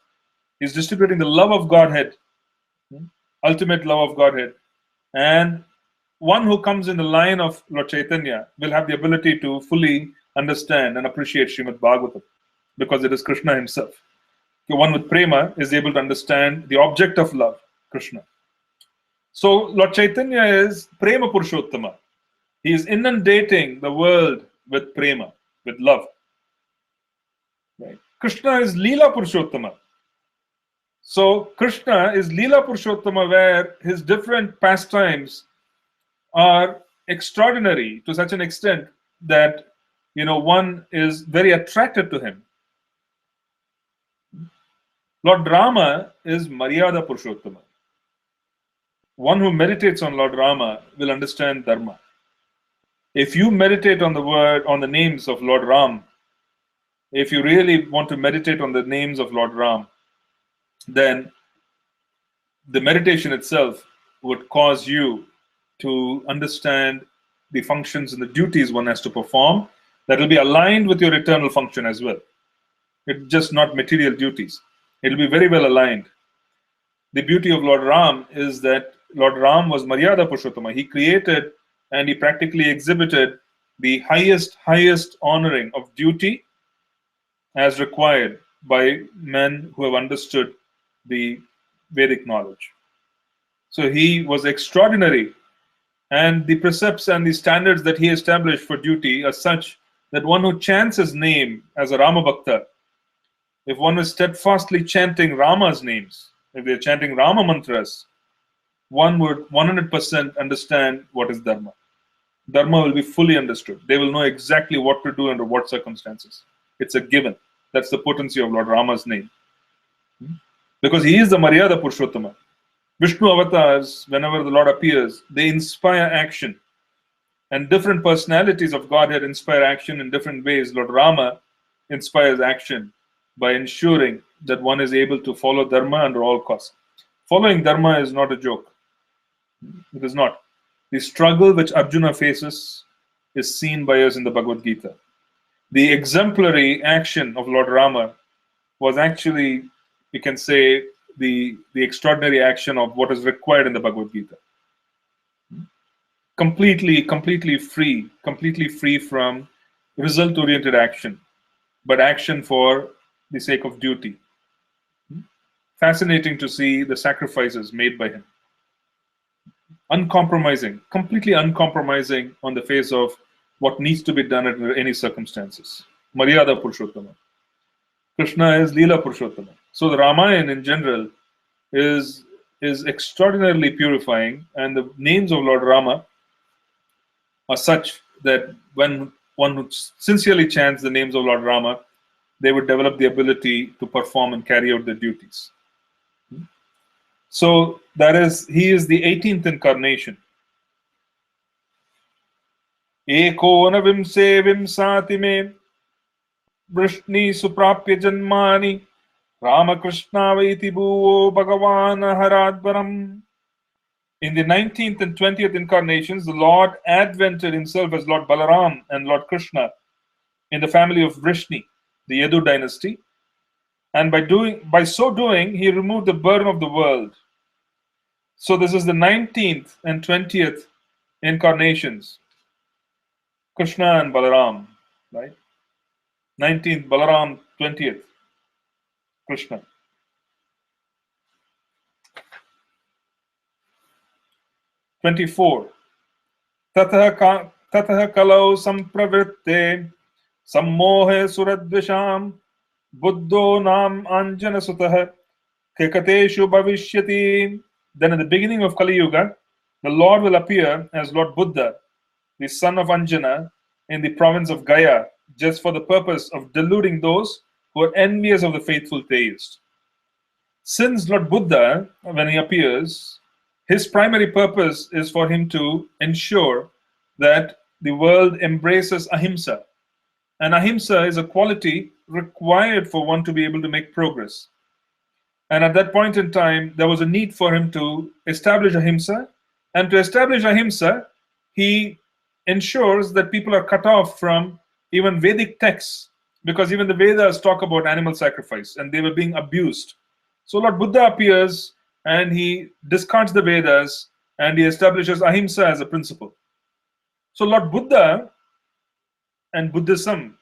[SPEAKER 1] He is distributing the love of Godhead, ultimate love of Godhead. And one who comes in the line of Lord Chaitanya will have the ability to fully understand and appreciate Srimad Bhagavatam because it is Krishna himself. The one with prema is able to understand the object of love, Krishna. So Lord Chaitanya is Prema Purushottama. He is inundating the world with prema, with love. Right? Krishna is Leela Purushottama. So Krishna is Leela Purushottama, where his different pastimes are extraordinary to such an extent that one is very attracted to him. Lord Rama is Maryada Purushottama. One who meditates on Lord Rama will understand Dharma. If you meditate on the names of Lord Ram, if you really want to meditate on the names of Lord Ram, then the meditation itself would cause you to understand the functions and the duties one has to perform that will be aligned with your eternal function as well. It's just not material duties. It will be very well aligned. The beauty of Lord Ram is that Lord Ram was Maryada Purushottama. He created and he practically exhibited the highest honoring of duty as required by men who have understood the Vedic knowledge. So he was extraordinary. And the precepts and the standards that he established for duty are such that one who chants his name as a Rama Bhakta, if one is steadfastly chanting Rama's names, if they're chanting Rama mantras, one would 100% understand what is Dharma. Dharma will be fully understood. They will know exactly what to do under what circumstances. It's a given. That's the potency of Lord Rama's name. Because he is the Maryada Purushottama. Vishnu avatars, whenever the Lord appears, they inspire action. And different personalities of Godhead inspire action in different ways. Lord Rama inspires action by ensuring that one is able to follow Dharma under all costs. Following Dharma is not a joke. It is not. The struggle which Arjuna faces is seen by us in the Bhagavad Gita. The exemplary action of Lord Rama was actually, you can say, the extraordinary action of what is required in the Bhagavad Gita. Completely free from result-oriented action, but action for the sake of duty. Fascinating to see the sacrifices made by him. Uncompromising, completely uncompromising on the face of what needs to be done under any circumstances. Maryada Purushottama. Krishna is Leela Purushottama. So the Ramayana in general is extraordinarily purifying, and the names of Lord Rama are such that when one would sincerely chants the names of Lord Rama, they would develop the ability to perform and carry out their duties. So that is, he is the 18th incarnation. Ekona vimse vimsati me vrishni suprapya janmani Ramakrishna vaiti bhuvo bhagavan haradvaram. In the 19th and 20th incarnations, the Lord advented himself as Lord Balaram and Lord Krishna in the family of Vrishni, the Yadu dynasty, and by so doing, he removed the burden of the world. So this is the 19th and 20th incarnations, Krishna and Balaram, right? 19th Balaram, 20th Krishna. 24. Tatah kalau sampravritte sammohe suradvisham buddho nam anjana sutah kekateshu bhavishyati. Then in the beginning of Kali Yuga, the Lord will appear as Lord Buddha, the son of Anjana, in the province of Gaya, just for the purpose of deluding those who are envious of the faithful theist. Since Lord Buddha, when he appears, his primary purpose is for him to ensure that the world embraces ahimsa. And ahimsa is a quality required for one to be able to make progress. And at that point in time, there was a need for him to establish ahimsa. And to establish ahimsa, he ensures that people are cut off from even Vedic texts, because even the Vedas talk about animal sacrifice and they were being abused. So Lord Buddha appears and he discards the Vedas and he establishes ahimsa as a principle. So Lord Buddha and Buddhism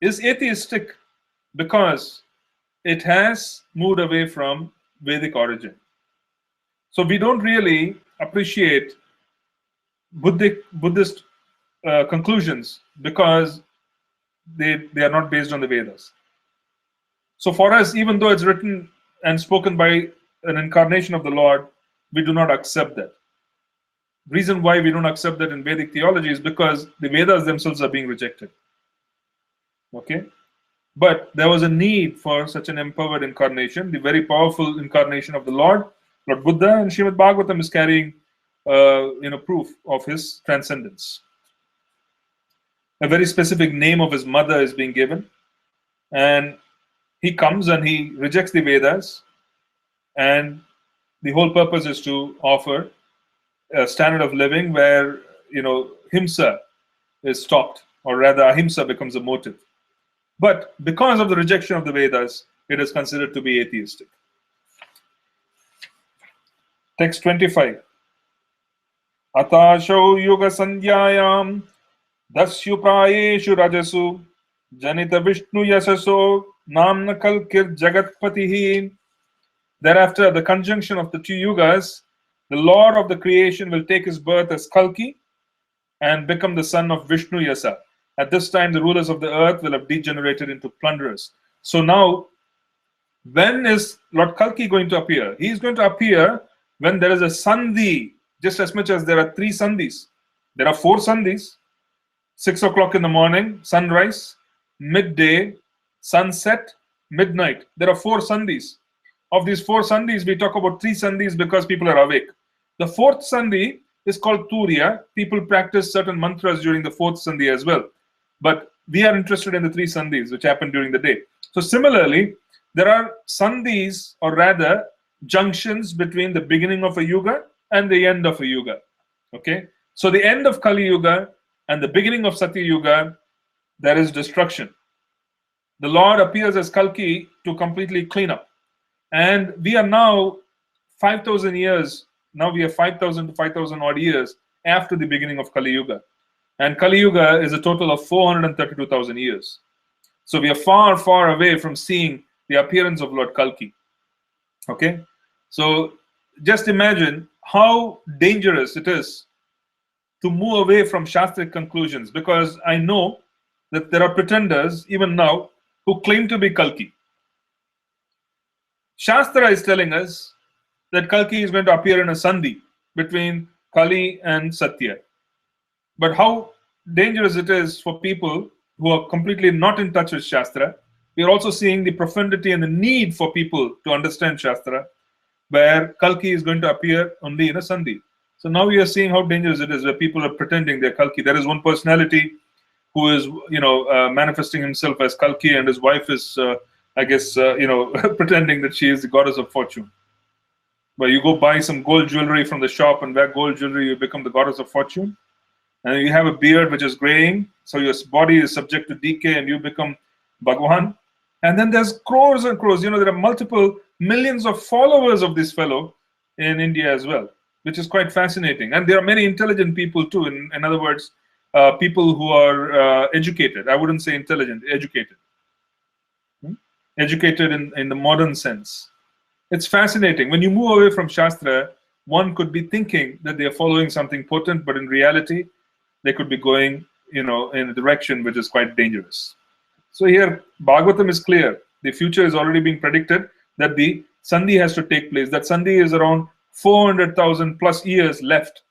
[SPEAKER 1] is atheistic because it has moved away from Vedic origin. So we don't really appreciate Buddhist conclusions because they are not based on the Vedas. So for us, even though it's written and spoken by an incarnation of the Lord, we do not accept that. Reason why we don't accept that in Vedic theology is because the Vedas themselves are being rejected. Okay? But there was a need for such an empowered incarnation, the very powerful incarnation of the Lord, Lord Buddha, and Srimad Bhagavatam is carrying proof of his transcendence. A very specific name of his mother is being given, and he comes and he rejects the Vedas, and the whole purpose is to offer a standard of living where himsa is stopped, or rather ahimsa becomes a motive. But because of the rejection of the Vedas, it is considered to be atheistic. Text 25. Atasho yuga sandhyayam dasyu prayeshu rajasu janita vishnu yasaso namna kalkir jagatpatihi. Thereafter, the conjunction of the two yugas, the Lord of the creation will take his birth as Kalki and become the son of Vishnu Yasa. At this time, the rulers of the earth will have degenerated into plunderers. So now, when is Lord Kalki going to appear? He is going to appear when there is a sandhi, just as much as there are 3 sandhis. There are 4 sandhis. 6 o'clock in the morning, sunrise, midday, sunset, midnight. There are 4 sandhis. Of these 4 sandhis, we talk about 3 sandhis because people are awake. The 4th sandhi is called Turiya. People practice certain mantras during the 4th sandhi as well. But we are interested in the 3 sandhis which happen during the day. So similarly, there are sandhis, or rather junctions between the beginning of a yuga and the end of a yuga. Okay? So the end of Kali Yuga and the beginning of Satya Yuga, there is destruction. The Lord appears as Kalki to completely clean up. And we are now 5,000 years, now we are 5,000 to 5,000 odd years after the beginning of Kali Yuga. And Kali Yuga is a total of 432,000 years. So we are far, far away from seeing the appearance of Lord Kalki. Okay? So just imagine how dangerous it is to move away from Shastric conclusions, because I know that there are pretenders even now who claim to be Kalki. Shastra is telling us that Kalki is going to appear in a sandhi between Kali and Satya. But how dangerous it is for people who are completely not in touch with Shastra. We are also seeing the profundity and the need for people to understand Shastra, where Kalki is going to appear only in a sandhi. So now we are seeing how dangerous it is, where people are pretending they're Kalki. There is one personality who is, manifesting himself as Kalki, and his wife is, pretending that she is the goddess of fortune. Where you go buy some gold jewelry from the shop and wear gold jewelry, you become the goddess of fortune. And you have a beard which is graying, so your body is subject to decay, and you become Bhagwan. And then there's crores and crores. There are multiple millions of followers of this fellow in India as well, which is quite fascinating. And there are many intelligent people too. In other words, people who are educated. I wouldn't say intelligent, educated. Educated in the modern sense. It's fascinating. When you move away from Shastra, one could be thinking that they are following something potent, but in reality, they could be going, in a direction which is quite dangerous. So here, Bhagavatam is clear. The future is already being predicted that the sandhi has to take place. That sandhi is around 400,000 plus years left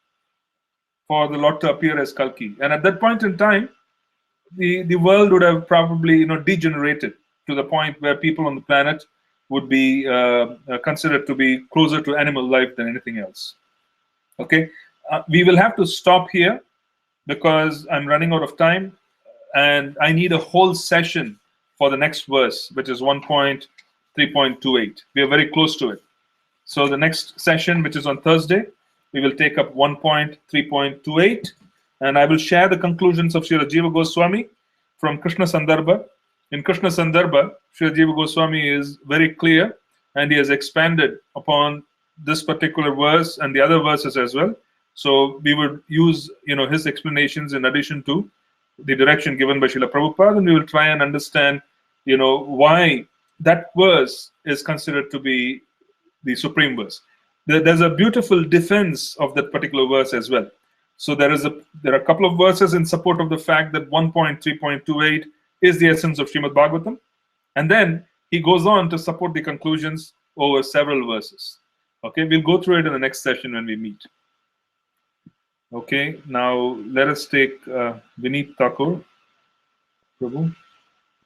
[SPEAKER 1] for the Lord to appear as Kalki. And at that point in time, the world would have probably, degenerated to the point where people on the planet would be considered to be closer to animal life than anything else. Okay, we will have to stop here because I'm running out of time, and I need a whole session for the next verse, which is 1.3.28. We are very close to it. So the next session, which is on Thursday, we will take up 1.3.28, and I will share the conclusions of Srila Jiva Goswami from Krishna Sandarbha. In Krishna Sandarbha, Srila Jiva Goswami is very clear, and he has expanded upon this particular verse and the other verses as well. So we would use, his explanations in addition to the direction given by Srila Prabhupada, and we will try and understand, why that verse is considered to be the supreme verse. There's a beautiful defense of that particular verse as well. So there are a couple of verses in support of the fact that 1.3.28 is the essence of Srimad Bhagavatam, and then he goes on to support the conclusions over several verses. Okay, we'll go through it in the next session when we meet. Okay, now let us take Vineet Thakur. Prabhu.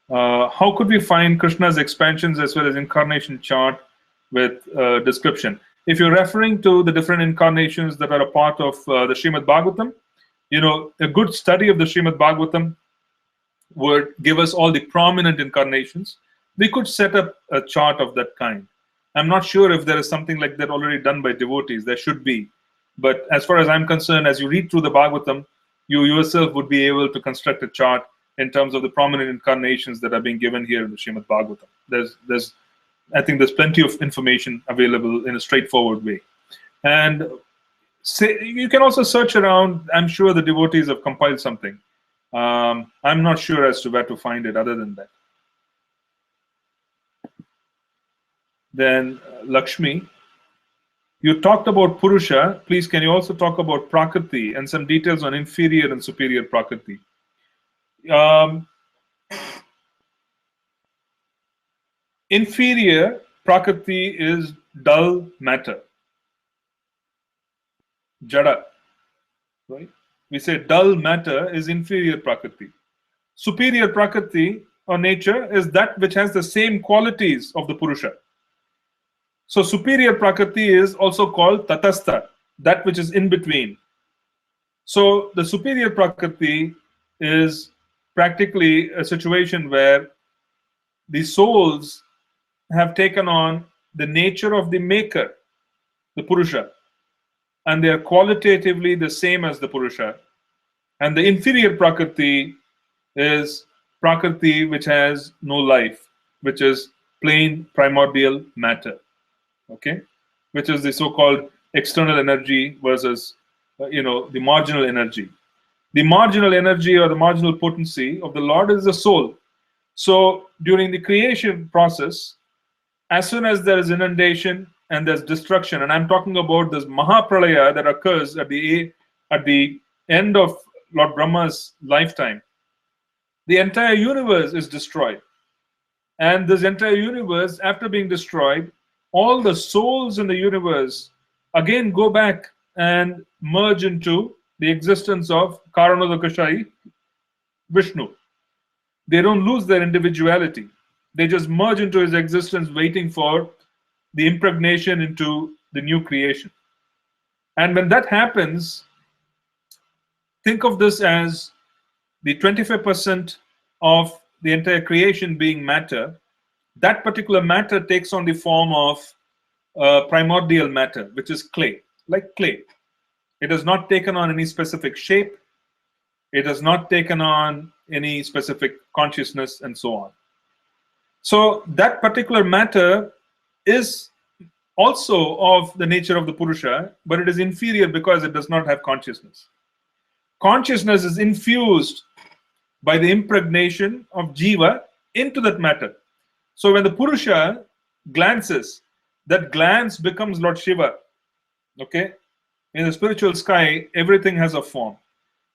[SPEAKER 1] How could we find Krishna's expansions as well as incarnation chart with description? If you're referring to the different incarnations that are a part of the Srimad Bhagavatam, a good study of the Srimad Bhagavatam would give us all the prominent incarnations. We could set up a chart of that kind. I'm not sure if there is something like that already done by devotees. There should be. But as far as I'm concerned, as you read through the Bhagavatam, you yourself would be able to construct a chart in terms of the prominent incarnations that are being given here in the Srimad Bhagavatam. I think there's plenty of information available in a straightforward way. And you can also search around. I'm sure the devotees have compiled something. I'm not sure as to where to find it other than that. Then Lakshmi, you talked about Purusha. Please, can you also talk about Prakriti and some details on inferior and superior Prakriti? Inferior Prakriti is dull matter. Jada. Right? We say dull matter is inferior Prakriti. Superior Prakriti or nature is that which has the same qualities of the Purusha. So superior Prakriti is also called Tatastha, that which is in between. So the superior Prakriti is practically a situation where the souls have taken on the nature of the maker, the Purusha, and they are qualitatively the same as the Purusha. And the inferior Prakriti is Prakriti which has no life, which is plain primordial matter. Okay, which is the so-called external energy versus, the marginal energy. The marginal energy or the marginal potency of the Lord is the soul. So during the creation process, as soon as there is inundation and there's destruction, and I'm talking about this Mahapralaya that occurs at the end of Lord Brahma's lifetime, the entire universe is destroyed. And this entire universe, after being destroyed, all the souls in the universe again go back and merge into the existence of Karanodakashayi Vishnu. They don't lose their individuality. They just merge into his existence, waiting for the impregnation into the new creation. And when that happens, think of this as the 25% of the entire creation being matter. That particular matter takes on the form of primordial matter, which is clay, like clay. It has not taken on any specific shape. It has not taken on any specific consciousness, and so on. So that particular matter is also of the nature of the Purusha, but it is inferior because it does not have consciousness. Consciousness is infused by the impregnation of Jiva into that matter. So when the Purusha glances, that glance becomes Lord Shiva. Okay? In the spiritual sky, everything has a form.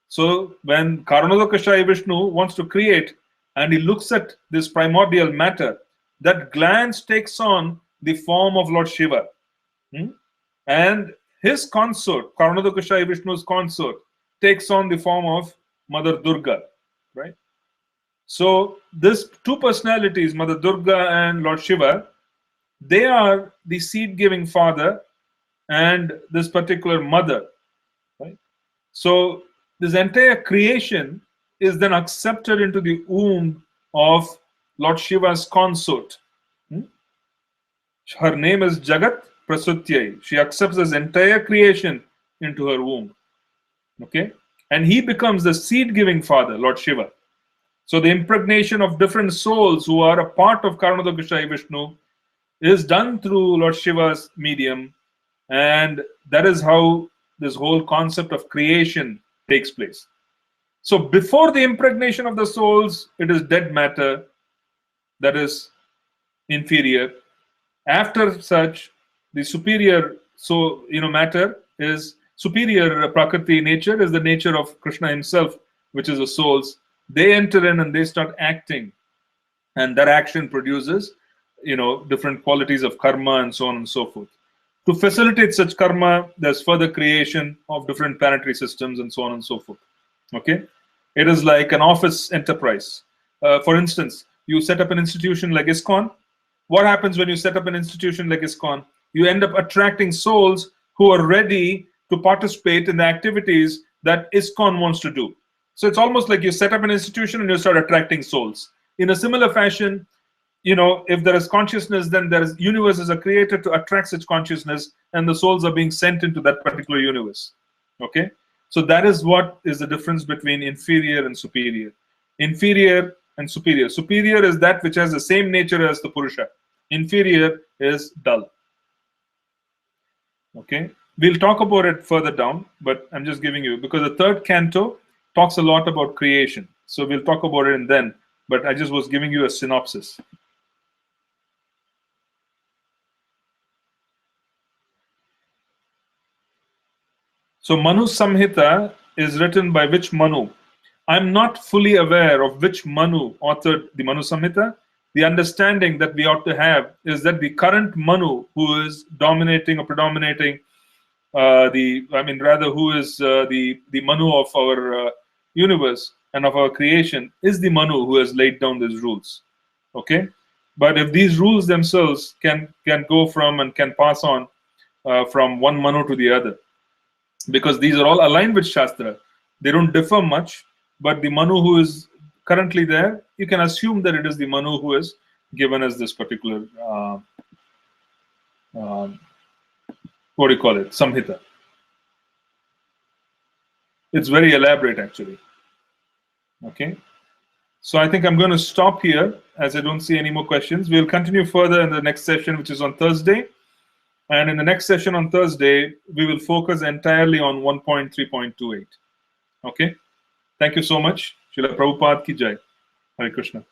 [SPEAKER 1] So when Karanodakashayi Vishnu wants to create and he looks at this primordial matter, that glance takes on the form of Lord Shiva. And his consort, Karanodakashayi Vishnu's consort, takes on the form of Mother Durga. Right? So these two personalities, Mother Durga and Lord Shiva, they are the seed-giving father and this particular mother. Right? So this entire creation is then accepted into the womb of Lord Shiva's consort. Her name is Jagat Prasutyai. She accepts this entire creation into her womb. Okay? And he becomes the seed-giving father, Lord Shiva. So the impregnation of different souls who are a part of Karanodakashayi Vishnu is done through Lord Shiva's medium, and that is how this whole concept of creation takes place. So before the impregnation of the souls, it is dead matter, that is inferior. After such, the superior matter is superior. Prakriti nature is the nature of Krishna himself, which is the souls. They enter in and they start acting, and that action produces different qualities of karma and so on and so forth. To facilitate such karma, there's further creation of different planetary systems and so on and so forth. Okay, it is like an office enterprise. For instance, you set up an institution like ISKCON. What happens when you set up an institution like ISKCON? You end up attracting souls who are ready to participate in the activities that ISKCON wants to do. So it's almost like you set up an institution and you start attracting souls. In a similar fashion, if there is consciousness, then there is universes are created to attract such consciousness, and the souls are being sent into that particular universe. Okay, so that is what is the difference between inferior and superior. Inferior and superior. Superior is that which has the same nature as the Purusha. Inferior is dull. Okay, we'll talk about it further down, but I'm just giving you, because the third canto talks a lot about creation. So we'll talk about it then, but I just was giving you a synopsis. So Manu Samhita is written by which Manu? I'm not fully aware of which Manu authored the Manu Samhita. The understanding that we ought to have is that the current Manu, who is dominating or predominating who is the Manu of our universe and of our creation, is the Manu who has laid down these rules. Okay, but if these rules themselves can go from and can pass on from one Manu to the other, because these are all aligned with Shastra, they don't differ much. But the Manu who is currently there, you can assume that it is the Manu who is given us this particular what do you call it? Samhita. It's very elaborate, actually. Okay. So I think I'm going to stop here, as I don't see any more questions. We'll continue further in the next session, which is on Thursday. And in the next session on Thursday, we will focus entirely on 1.3.28. Okay. Thank you so much. Srila Prabhupada ki jai. Hare Krishna.